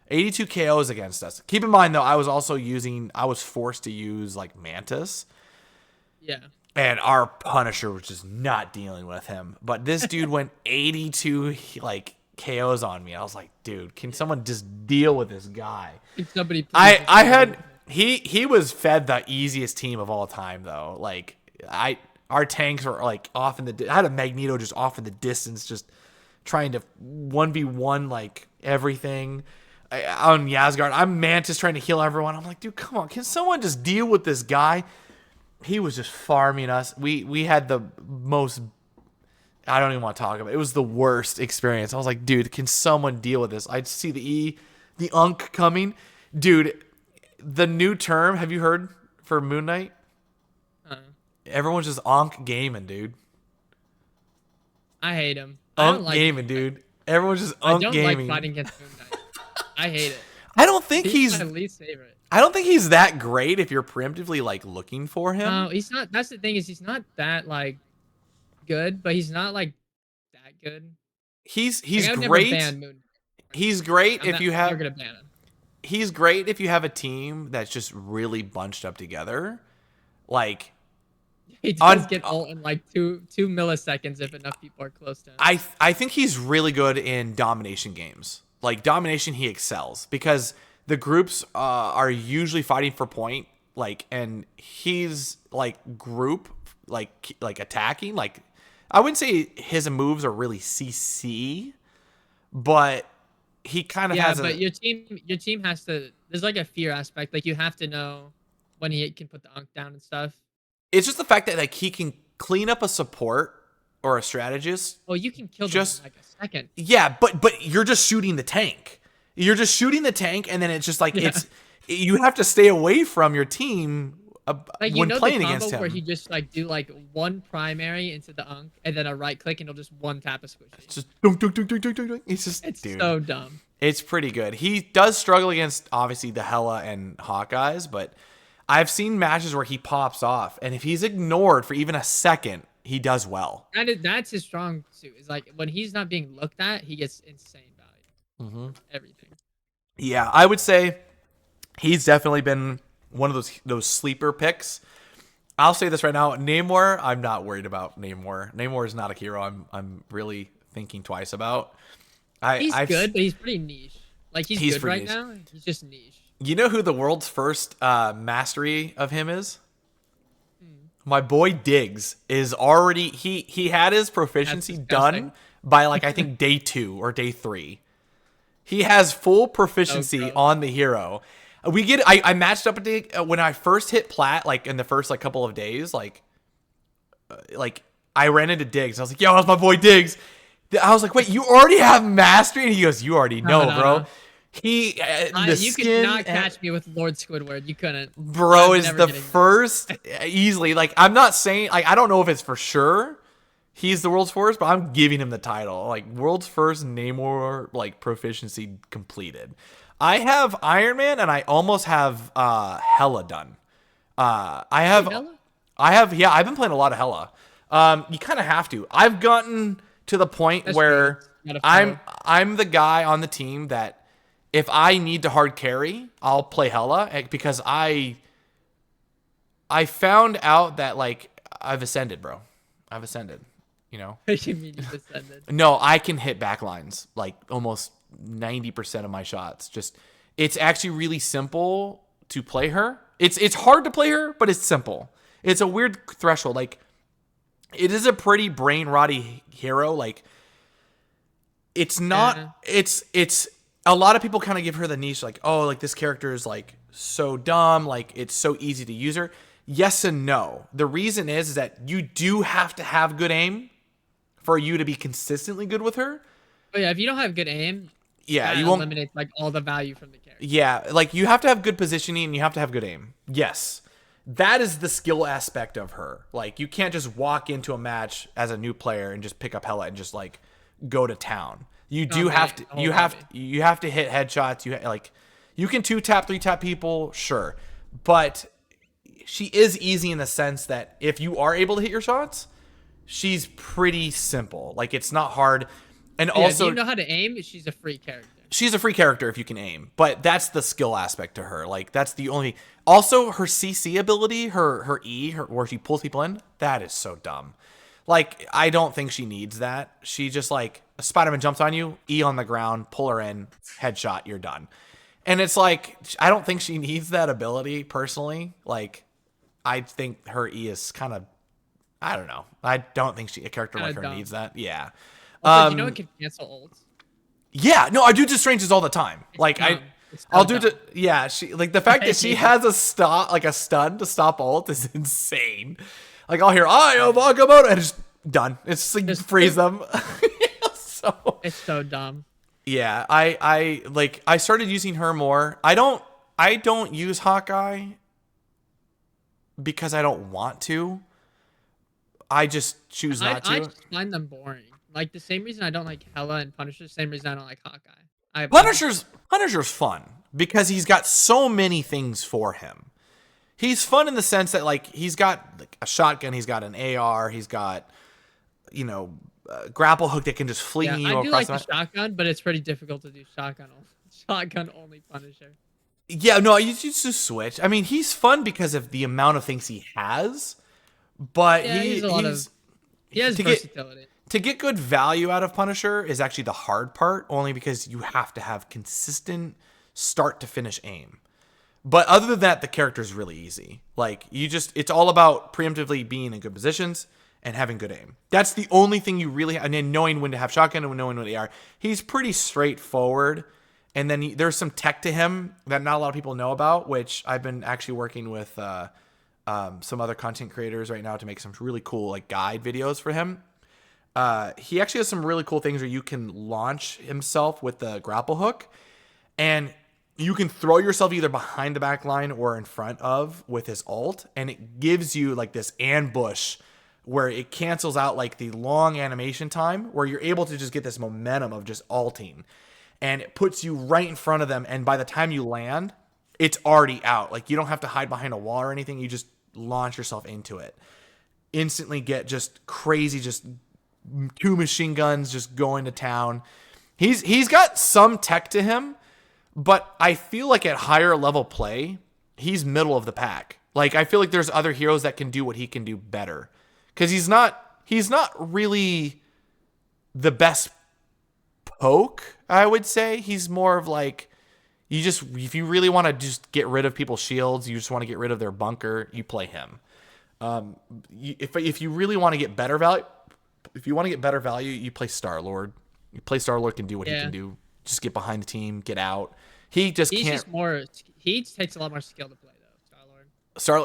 82 KOs against us. Keep in mind though, I was forced to use like Mantis.
Yeah.
And our Punisher was just not dealing with him. But this dude went 82 like KOs on me. I was like, dude, can someone just deal with this guy?
Can somebody please
I had he was fed the easiest team of all time though. Like our tanks were like off in the I had a Magneto just off in the distance, just trying to 1v1 like everything. On Yasgard, I'm Mantis trying to heal everyone. I'm like, dude, come on, can someone just deal with this guy? He was just farming us. We had the most, I don't even want to talk about it. It was the worst experience. I was like, dude, can someone deal with this? I'd see the Unk coming. Dude, the new term, have you heard for Moon Knight? Everyone's just Unk gaming, dude.
I hate him.
Unk gaming, dude. Everyone's just Unk gaming.
I don't like fighting against Moon Knight. I hate it.
I don't think he's
my least favorite.
I don't think he's that great if you're preemptively like looking for him.
No, he's not. That's the thing, is he's not that like good, but he's not like that good.
He's
Like, I've never
great.
banned Moon Knight.
He's great if you have.
You're gonna ban him.
He's great if you have a team that's just really bunched up together. Like
He does get ult in like two milliseconds if enough people are close to him.
I think he's really good in domination games. Like domination, he excels because the groups are usually fighting for point. Like, and he's like group, like attacking. Like, I wouldn't say his moves are really CC, but he kind of has.
But your team has to. There's like a fear aspect. Like you have to know when he can put the Unk down and stuff.
It's just the fact that like he can clean up a support or a strategist.
Oh, you can kill them
just
in like a second.
Yeah, but you're just shooting the tank. You're just shooting the tank, and then it's just like you have to stay away from your team
like,
when playing
the combo
against him.
where he just like do like one primary into the Unk and then a right click and he'll just one tap a squish.
It's just dunk, dunk, dunk, dunk, dunk, dunk, dunk. It's dude,
so dumb.
It's pretty good. He does struggle against obviously the Hela and Hawkeyes, but I've seen matches where he pops off, and if he's ignored for even a second, he does well.
That's his strong suit. Is like when he's not being looked at, he gets insane value. Everything.
Yeah, I would say he's definitely been one of those sleeper picks. I'll say this right now, Namor, I'm not worried about Namor. Namor is not a hero I'm really thinking twice about.
He's good, but he's pretty niche. Like he's good right now. He's just niche.
You know who the world's first mastery of him is? My boy Diggs is already he had his proficiency done by like I think day 2 or day 3. He has full proficiency on the hero. I matched up a day when I first hit plat, like in the first like couple of days, like I ran into Diggs. I was like, yo, how's my boy Diggs? I was like, wait, you already have mastery? And he goes, you already know, bro.
No.
He the
You
skin
could not catch me with Lord Squidward. You couldn't.
bro
I'm
is
never
the
getting that.
first easily. Like I'm not saying like I don't know if it's for sure he's the world's first, but I'm giving him the title. Like world's first Namor like proficiency completed. I have Iron Man and I almost have Hela done.
Hela?
Yeah, I've been playing a lot of Hela. You kind of have to. I've gotten to the point
That's
where
not a
I'm the guy on the team that if I need to hard carry, I'll play Hela because I found out that like I've ascended, bro. I've ascended, you know.
You mean you descended?
No, I can hit backlines like almost 90% of my shots. Just it's actually really simple to play her. It's hard to play her, but it's simple. It's a weird threshold. Like it is a pretty brain rotty hero. Like it's not.
Yeah.
It's a lot of people kind of give her the niche. Like oh, like this character is like so dumb. Like it's so easy to use her. Yes and no. The reason is that you do have to have good aim for you to be consistently good with her.
Oh yeah, if you don't have good aim,
Yeah,
that
you won't.
eliminates like all the value from the character.
Yeah, like you have to have good positioning and you have to have good aim. Yes. That is the skill aspect of her. Like you can't just walk into a match as a new player and just pick up Hela and just like go to town. You do have to you have to hit headshots. You can 2-tap, 3-tap people, sure. But she is easy in the sense that if you are able to hit your shots, she's pretty simple. Like it's not hard. And
Yeah,
also
if you know how to aim, she's a free character.
she's a free character if you can aim, but that's the skill aspect to her. Like that's the only. Also, her CC ability, her E, where she pulls people in, that is so dumb. Like I don't think she needs that. She just like Spider-Man jumps on you, E on the ground, pull her in, headshot, you're done. And it's like I don't think she needs that ability personally. Like I think her E is kind of. I don't know. I don't think a character like her
dumb.
needs that. Yeah.
Also, you know it can cancel ults.
Yeah, no, I do Stranges all the time. Like
dumb. It's so
I'll do
dumb.
yeah. She like the fact that she has a stun to stop ult is insane. Like I'll hear I am Agamotto and it's done. It's like
Just-
freeze them. So
It's so dumb.
yeah, I started using her more. I don't use Hawkeye because I don't want to. I just choose not to.
I just find them boring. Like the same reason I don't like Hela and Punisher, same reason I don't like Hawkeye.
Punisher's fun because he's got so many things for him. He's fun in the sense that like he's got like, a shotgun, he's got an AR, he's got a grapple hook that can just fling
Yeah,
you
I do
across
like
the
the
map.
shotgun, but it's pretty difficult to do shotgun only Punisher.
Yeah, no, you just switch. I mean, he's fun because of the amount of things he has, but
Yeah, he has
to
versatility.
to get good value out of Punisher is actually the hard part, only because you have to have consistent start to finish aim. But other than that, the character is really easy. Like it's all about preemptively being in good positions and having good aim. That's the only thing you really, and then knowing when to have shotgun and knowing when they are. He's pretty straightforward. And then there's some tech to him that not a lot of people know about, which I've been actually working with some other content creators right now to make some really cool like guide videos for him. He actually has some really cool things where you can launch himself with the grapple hook, and you can throw yourself either behind the back line or in front of with his ult, and it gives you like this ambush where it cancels out like the long animation time where you're able to just get this momentum of just ulting, and it puts you right in front of them, and by the time you land, it's already out. Like you don't have to hide behind a wall or anything. You just launch yourself into it. Instantly get just crazy, just 2 machine guns just going to town. He's got some tech to him, but I feel like at higher level play, he's middle of the pack. Like I feel like there's other heroes that can do what he can do better. Cuz he's not really the best poke, I would say. He's more of like if you really want to just get rid of people's shields, you just want to get rid of their bunker, you play him. If you really want to get better value, you play Star-Lord. You play Star-Lord can do what he can do. Just get behind the team, get out. He just
He's
can't.
just more. He takes a lot more skill to play though. Star-Lord.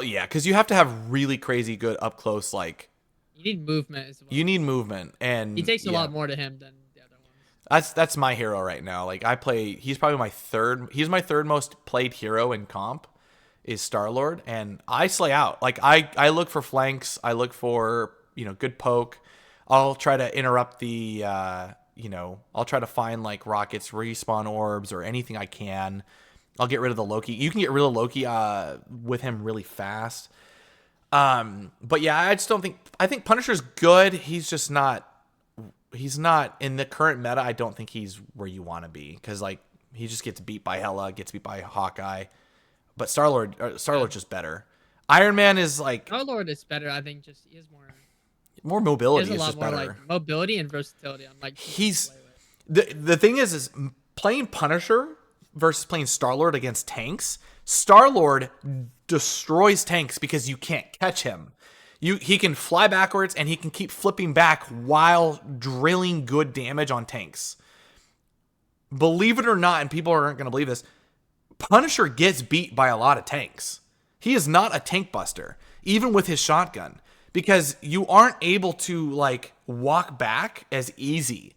Starlet, yeah, because you have to have really crazy good up close. Like
You need movement as well.
you need movement, and
He takes a
yeah.
lot more to him than the other ones.
That's my hero right now. Like I play, he's probably my third. He's my third most played hero in comp, is Star-Lord, and I slay out. Like I look for flanks. I look for good poke. I'll try to interrupt the I'll try to find like rockets, respawn orbs, or anything I can. I'll get rid of the Loki. You can get rid of Loki with him really fast. But yeah, I just don't think. I think Punisher's good. He's just not. He's not in the current meta. I don't think he's where you want to be because like he just gets beat by Hela, gets beat by Hawkeye. But Star-Lord's just better. Iron Man is like
Star-Lord is better. I think just he has
more
he
mobility.
has a
Is
lot
just
more
better.
like mobility and versatility. I'm like
He's the thing is playing Punisher versus playing Star-Lord against tanks. Star-Lord destroys tanks because you can't catch him. He can fly backwards and he can keep flipping back while drilling good damage on tanks. Believe it or not, and people aren't going to believe this, Punisher gets beat by a lot of tanks. He is not a tank buster, even with his shotgun, because you aren't able to like walk back as easy.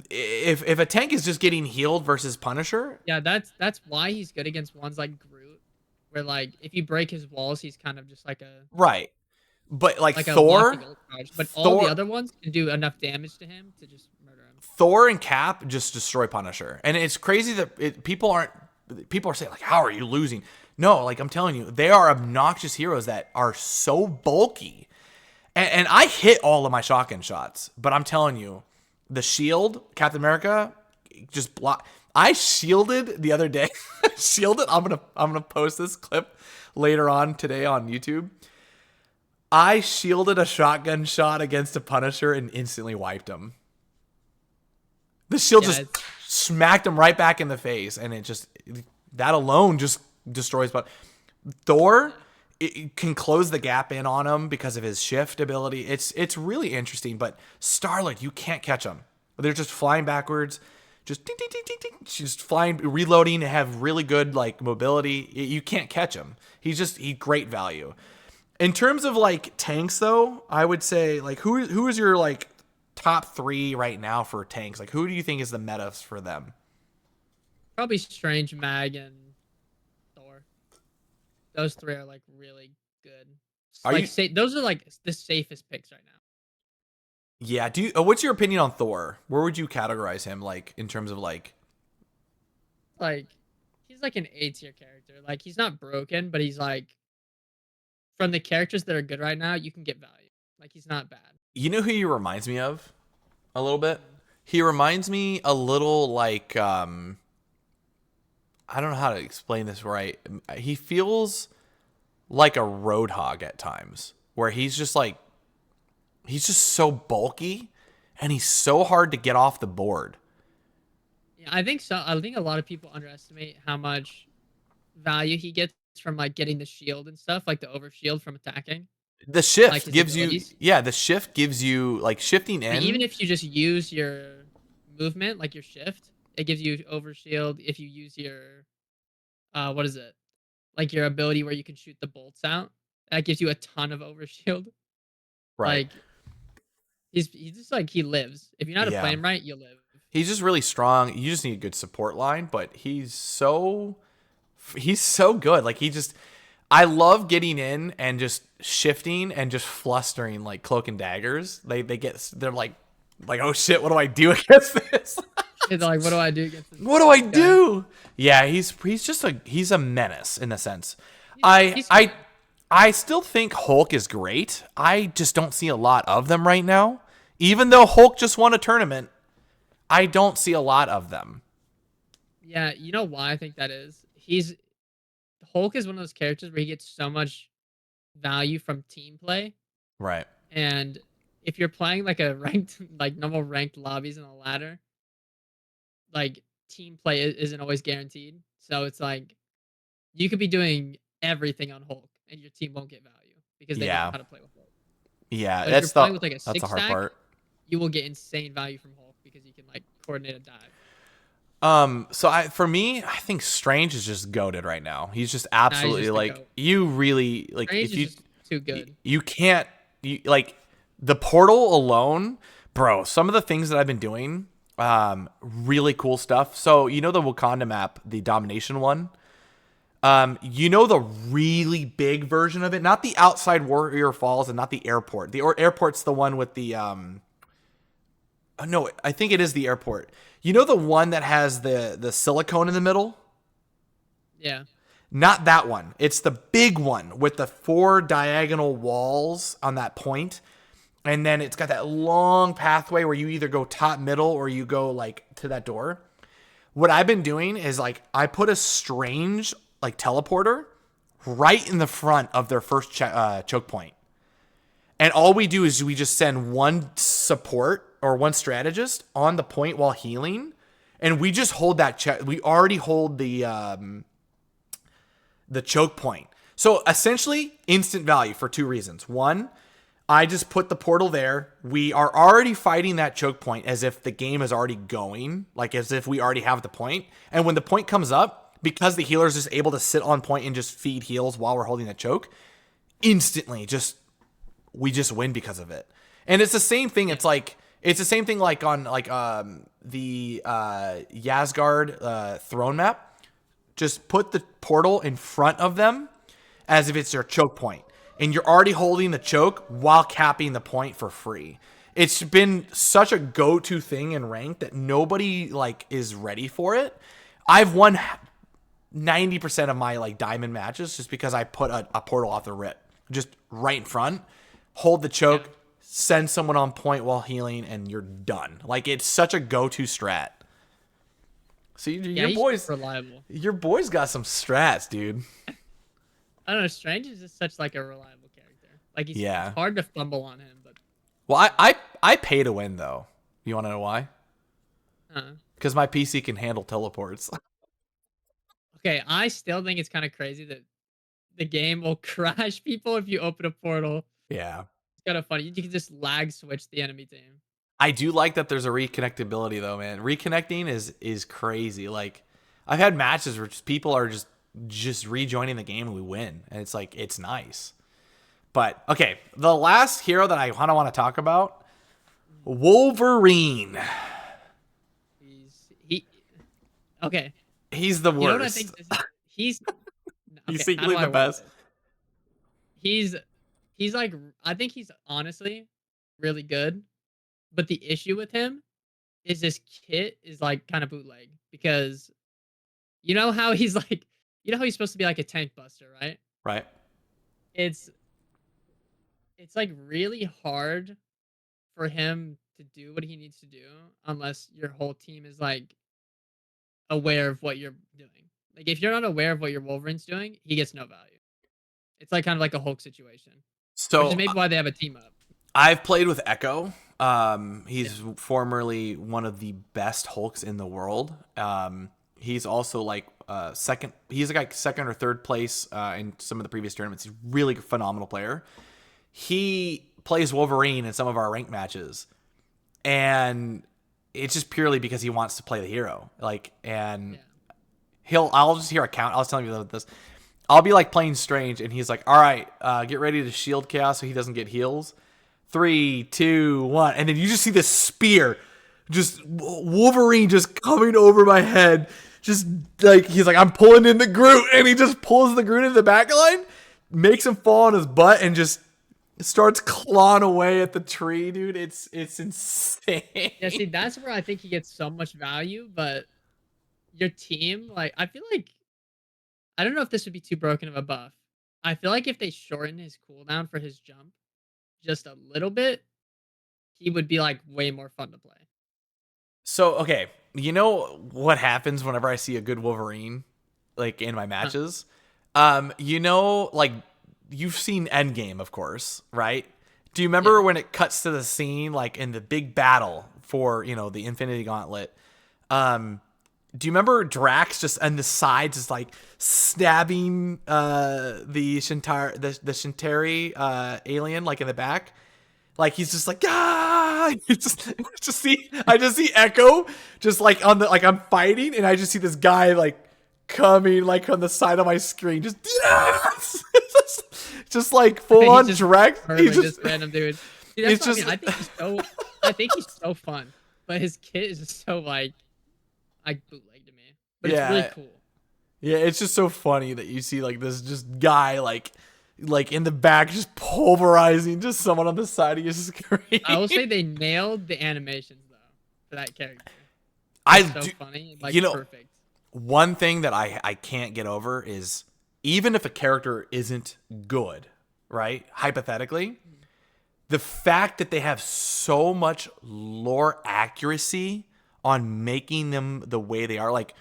If a tank is just getting healed versus Punisher,
Yeah, that's why he's good against ones like Groot, where like if you break his walls, he's kind of just like a
right? But like
a
Thor,
walking ult charge. But all the
Thor-
other ones can do enough damage to him to just murder him.
Thor and Cap just destroy Punisher, and it's crazy that people are saying like, how are you losing? No, like I'm telling you, they are obnoxious heroes that are so bulky, and I hit all of my shotgun shots, but I'm telling you, the shield, Captain America, just block. I shielded the other day. Shielded. I'm gonna post this clip later on today on YouTube. I shielded a shotgun shot against a Punisher and instantly wiped him. The shield
Yeah,
just smacked him right back in the face, and that alone just destroys. But Thor, it can close the gap in on him because of his shift ability. It's really interesting. But Star-Lord, you can't catch him. They're just flying backwards, just ding, ding, ding, ding, ding. She's flying, reloading, have really good like mobility. You can't catch him. He's great value. In terms of like tanks, though, I would say like who is your like top 3 right now for tanks? Like who do you think is the meta for them?
Probably Strange, Mag, and Thor. Those 3 are like really good. Those are like the safest picks right now.
Yeah. What's your opinion on Thor? Where would you categorize him like in terms of like?
Like he's like an A tier character. Like he's not broken, but he's like from the characters that are good right now, you can get value. Like he's not bad.
You know who he reminds me of? A little bit. He reminds me a little like I don't know how to explain this right. He feels like a Roadhog at times, where he's just so bulky and he's so hard to get off the board.
Yeah, I think so. I think a lot of people underestimate how much value he gets from like getting the shield and stuff, like the overshield from attacking.
The shift
Like his
gives
abilities.
the shift gives you like shifting in.
Like, even if you just use your movement, like your shift, it gives you overshield. If you use your, what is it? Like your ability where you can shoot the bolts out, that gives you a ton of overshield.
right.
Like he's just like he lives. If you know how to
Yeah.
play him right, you live.
He's just really strong. You just need a good support line, but he's so good. Like I love getting in and just shifting and just flustering like cloak and daggers. They're like oh shit, what do I do against this?
It's like, what do I do against this?
What do I
guy?
do? Yeah, he's a menace in a sense.
He's good.
I still think Hulk is great. I just don't see a lot of them right now. Even though Hulk just won a tournament, I don't see a lot of them.
Yeah, you know why I think that is? Hulk is one of those characters where he gets so much value from team play,
Right.
and if you're playing like a ranked, like normal ranked lobbies in a ladder, like team play isn't always guaranteed. So it's like you could be doing everything on Hulk, and your team won't get value because they don't
Yeah.
know how to play with Hulk.
Yeah,
But if
that's
you're playing with like a
that's the
six
hard
stack,
part.
you will get insane value from Hulk because you can like coordinate a dive.
For me, I think Strange is just goated right now. He's just
Nah, he's
absolutely
just a
like
goat.
you really like
Strange
if
is
you
just too good.
you can't like the portal alone, bro. Some of the things that I've been doing, really cool stuff. So you know the Wakanda map, the domination one. You know the really big version of it, not the outside Warrior Falls and not the airport. The airport's the one with the no, I think it is the airport. You know the one that has the silicone in the middle?
Yeah.
Not that one. It's the big one with the 4 diagonal walls on that point. And then it's got that long pathway where you either go top middle or you go like to that door. What I've been doing is like I put a Strange like teleporter right in the front of their first choke point. And all we do is we just send one support or one strategist on the point while healing, and we just hold that we already hold the choke point. So essentially instant value for 2 reasons. One, I just put the portal there. We are already fighting that choke point as if the game is already going, like as if we already have the point. And when the point comes up, because the healer is just able to sit on point and just feed heals while we're holding the choke, instantly we just win because of it. And it's the same thing. It's the same thing like on the Yasgard throne map. Just put the portal in front of them as if it's their choke point. And you're already holding the choke while capping the point for free. It's been such a go-to thing in rank that nobody like is ready for it. I've won 90% of my like diamond matches just because I put a portal off the rip. Just right in front. Hold the choke, send someone on point while healing, and you're done. Like, it's such a go-to strat. See,
He's reliable.
your boys got some strats, dude.
I don't know. Strange is just such like a reliable character. Like it's hard to fumble on him, but.
Well, I pay to win though. You want to know why? Because my PC can handle teleports.
Okay, I still think it's kind of crazy that the game will crash people if you open a portal.
Yeah.
It's kind of funny. You can just lag switch the enemy team.
I do like that there's a reconnectability though, man. Reconnecting is crazy. Like I've had matches where people are just rejoining the game and we win. And it's like it's nice. But okay, the last hero that I kind of want to talk about, Wolverine.
Okay.
He's the worst.
You know what I think? He's
He's secretly the best.
He's like, I think he's honestly really good, but the issue with him is this kit is like kind of bootleg because you know how he's like, you know how he's supposed to be like a tank buster, right?
Right.
It's like really hard for him to do what he needs to do unless your whole team is like aware of what you're doing. Like if you're not aware of what your Wolverine's doing, he gets no value. It's like kind of like a Hulk situation.
So
which is maybe why they have a team up.
I've played with Echo. He's formerly one of the best Hulks in the world. He's also like second. He's like second or third place in some of the previous tournaments. He's a really phenomenal player. He plays Wolverine in some of our ranked matches, and it's just purely because he wants to play the hero. Like, and I'll just hear a count. I was telling you about this. I'll be like playing Strange, and he's like, "All right, get ready to shield Chaos so he doesn't get heals. 3, 2, 1," and then you just see this spear, just Wolverine just coming over my head. Just like he's like, "I'm pulling in the Groot," and he just pulls the Groot into the back line, makes him fall on his butt, and just starts clawing away at the tree, dude. It's insane.
Yeah, see, that's where I think he gets so much value, but your team, like, I feel like I don't know if this would be too broken of a buff. I feel like if they shorten his cooldown for his jump just a little bit, he would be like way more fun to play.
So, okay, you know what happens whenever I see a good Wolverine, like in my matches? You know, like you've seen Endgame, of course, right? Do you remember when it cuts to the scene, like in the big battle for, you know, the Infinity Gauntlet? Do you remember Drax just on the sides, just like stabbing the Chitauri alien, like in the back? Like he's just like, ah, I just see Echo just like on the like I'm fighting and I just see this guy like coming like on the side of my screen just yes! just like full on
He's just
direct. He's
this
just
random dude. See, that's
it's
what
just
I mean. I think he's so fun, but his kit is just so like bootleg to me. But
Yeah.
it's really cool.
yeah, it's just so funny that you see like this just guy like in the back just pulverizing just someone on the side of your screen.
I will say they nailed the animations though for that character.
I
It's so
do,
funny, like
you know,
perfect.
one thing that I can't get over is even if a character isn't good, right? Hypothetically, the fact that they have so much lore accuracy on making them the way they are. Like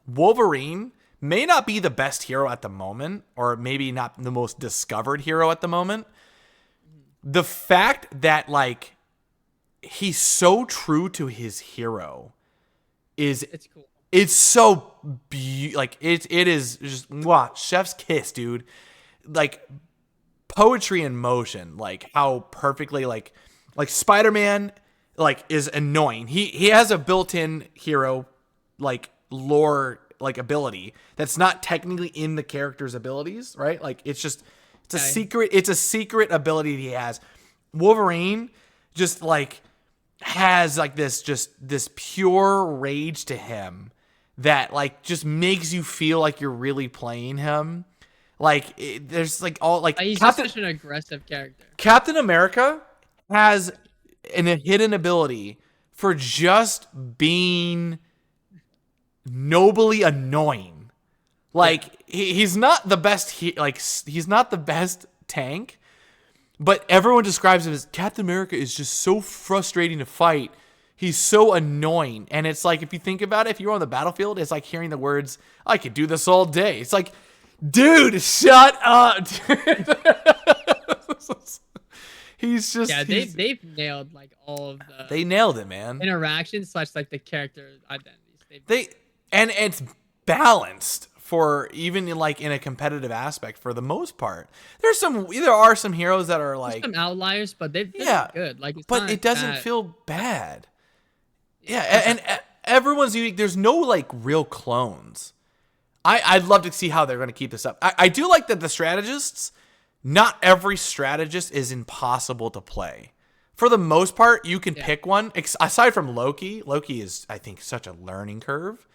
Wolverine may not be the best hero at the moment, or maybe not the most discovered hero at the moment. The fact that like he's so true to his hero is
It's cool.
it's so like it is just wow, chef's kiss, dude. Like poetry in motion, like how perfectly like Spider-Man like is annoying. He has a built-in hero like lore like ability that's not technically in the character's abilities, right? Like it's a
Okay.
secret ability he has. Wolverine just like has like this pure rage to him that like just makes you feel like you're really playing him. Like there's like all like
He's just such an aggressive character.
Captain America has a hidden ability for just being nobly annoying. Like he's not the best he's not the best tank, but everyone describes him as Captain America is just so frustrating to fight. He's so annoying. And it's like, if you think about it, if you're on the battlefield, it's like hearing the words, I could do this all day. It's like, dude, shut up. He's just,
Yeah, they've nailed like all of the
they nailed it, man.
interactions / like the character identities.
And it's balanced for even in a competitive aspect for the most part. There are some heroes that are like
some outliers, but they're
yeah,
good. Like, it's
but
not
it doesn't
that-
feel bad. Yeah, and everyone's unique. There's no like real clones. I'd love to see how they're going to keep this up. I do like that the strategists. Not every strategist is impossible to play. For the most part, you can pick one. Aside from Loki, Loki is I think such a learning curve.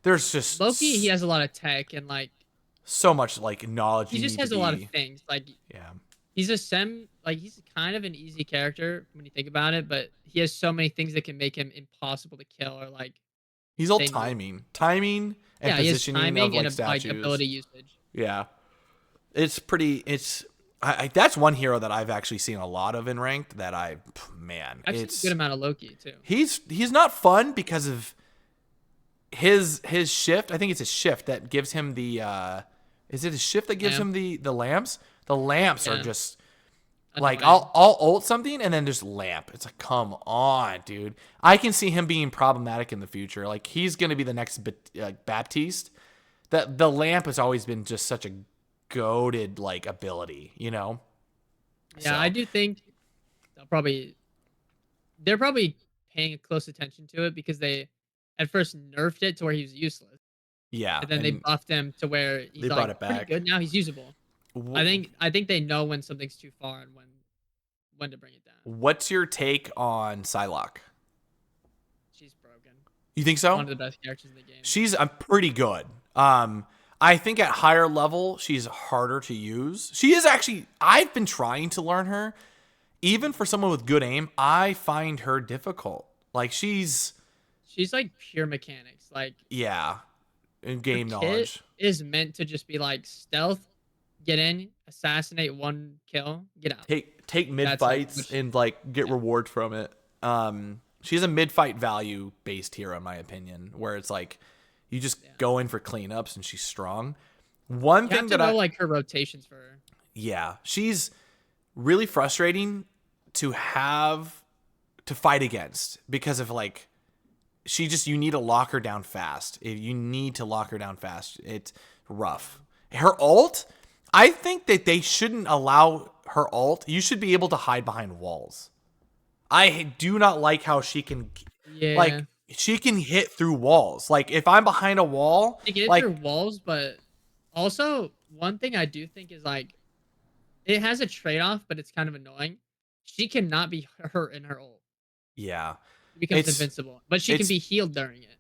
There's just
Loki. He has a lot of tech and like
so much like knowledge.
he just has a lot of things. Like
yeah.
he's he's kind of an easy character when you think about it, but he has so many things that can make him impossible to kill or like.
He's all
they move.
timing, and
Yeah, he has
positioning
timing
of like
and
statues.
like ability usage.
Yeah, it's pretty. That's one hero that I've actually seen a lot of in ranked. That I've
seen a good amount of Loki too.
He's not fun because of his shift. I think it's a shift that gives him the. Is it a shift that gives him the lamps? The lamps are just. Like
Annoying.
I'll ult something and then just lamp. It's like, come on, dude. I can see him being problematic in the future. Like he's gonna be the next Baptiste. That the lamp has always been just such a goated like ability, you know.
Yeah,
So,
I do think they're probably paying close attention to it because they at first nerfed it to where he was useless,
yeah.
and then they buffed him to where he's
they
like
brought it
pretty
back.
good now. He's usable. I think they know when something's too far and when to bring it down.
What's your take on Psylocke?
She's broken.
You think so?
One of the best characters in the game.
She's pretty good. I think at higher level she's harder to use. She is actually. I've been trying to learn her. Even for someone with good aim, I find her difficult. Like she's
like pure mechanics. Like
yeah, and game
her
knowledge.
kit is meant to just be like stealth, get in, assassinate, one kill, get out.
Take mid
That's like
fights
what
and like get reward from it. She's a mid fight value based hero in my opinion, where it's like you just go in for cleanups and she's strong. One
You
thing
have to
that
know like her rotations for her.
yeah, she's really frustrating to have to fight against because of like you need to lock her down fast. You need to lock her down fast. It's rough. Her ult, I think that they shouldn't allow her ult. You should be able to hide behind walls. I do not like how she can,
Yeah.
like, she can hit through walls. Like, if I'm behind a wall,
She gets
like,
through walls, but also one thing I do think is like it has a trade-off, but it's kind of annoying. She cannot be hurt in her ult.
yeah,
She becomes
it's
invincible, but she can
it's
be healed during it.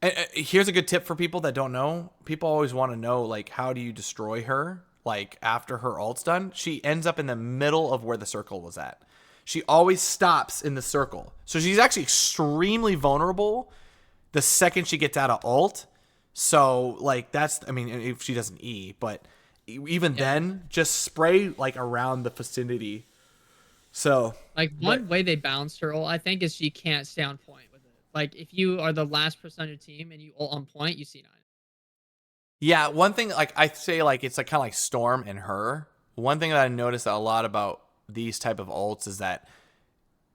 and, here's a good tip for people that don't know. People always want to know, like, how do you destroy her? Like, after her ult's done, she ends up in the middle of where the circle was at. She always stops in the circle. So she's actually extremely vulnerable the second she gets out of ult. So, like, that's, I mean, if she doesn't E, but even then, just spray, like, around the vicinity. So,
Like one way they balance her ult, I think, is she can't stay on point with it. Like if you are the last person on your team and you ult on point, you see 9.
yeah, one thing, like, I say, like, it's like kind of like Storm and her. One thing that I noticed a lot about these type of ults is that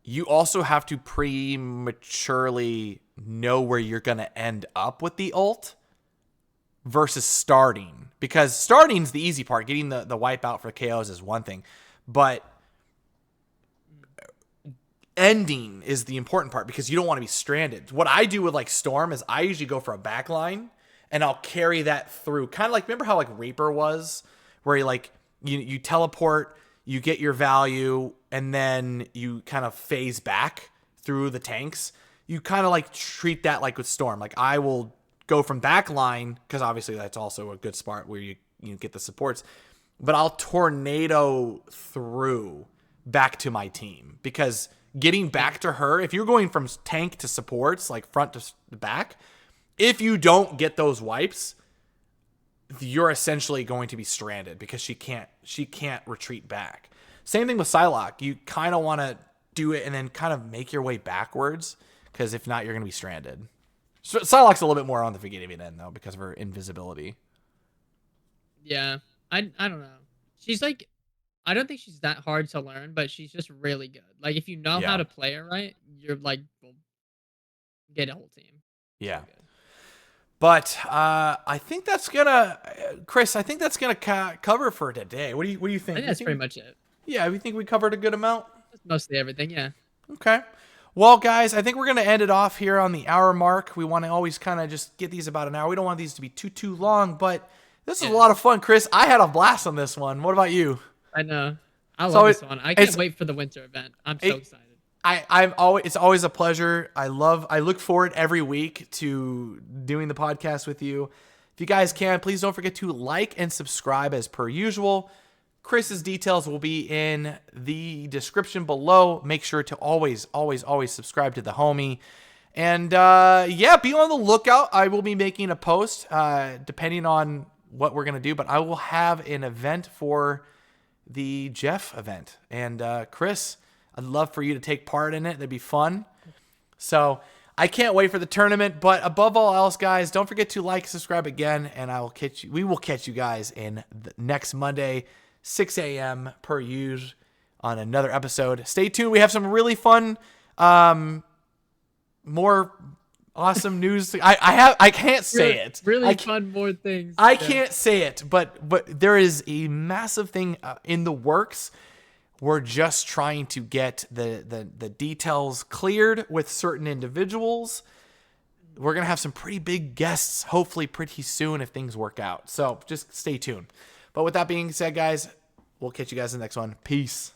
you also have to prematurely know where you're going to end up with the ult versus starting. Because starting's the easy part. Getting the wipe out for KOs is one thing. But ending is the important part because you don't want to be stranded. What I do with, like, Storm is I usually go for a backline and I'll carry that through. Kind of like, remember how, like, Reaper was? Where you teleport, you get your value, and then you kind of phase back through the tanks. You kind of like treat that like with Storm. Like, I will go from backline, because obviously that's also a good spot where you get the supports, but I'll tornado through back to my team, because getting back to her, if you're going from tank to supports, like front to back, if you don't get those wipes, you're essentially going to be stranded because she can't retreat back. Same thing with Psylocke. You kind of want to do it and then kind of make your way backwards, because if not, you're going to be stranded. So Psylocke's a little bit more on the forgiving end, though, because of her invisibility.
Yeah, I don't know. She's like, I don't think she's that hard to learn, but she's just really good. Like if you know
Yeah.
how to play her right, you're like, well, get a whole team.
Yeah.
So good.
But I think that's gonna, Chris. I think that's gonna cover for today. What do you
I
think?
think that's pretty much it.
Yeah, we think we covered a good amount.
That's mostly everything. Yeah.
Okay. Well, guys, I think we're going to end it off here on the hour mark. We want to always kind of just get these about an hour. We don't want these to be too long, but this is a lot of fun, Chris. I had a blast on this one. What about you?
I know. I
So
love this one. I can't
it's-
wait for the winter event. I'm so excited.
It's always a pleasure. I look forward every week to doing the podcast with you. If you guys can, please don't forget to like and subscribe as per usual. Chris's details will be in the description below. Make sure to always subscribe to the homie. And yeah, be on the lookout. I will be making a post depending on what we're going to do, but I will have an event for the Jeff event. And Chris, I'd love for you to take part in it. That'd be fun. So I can't wait for the tournament. But above all else, guys, don't forget to like, subscribe again, and we will catch you guys in the next Monday, 6 a.m. per usual, on another episode. Stay tuned. We have some really fun, more awesome news. I can't say it.
Really fun more things.
I can't say it, but there is a massive thing in the works. We're just trying to get the details cleared with certain individuals. We're going to have some pretty big guests, hopefully pretty soon if things work out. So just stay tuned. But with that being said, guys, we'll catch you guys in the next one. Peace.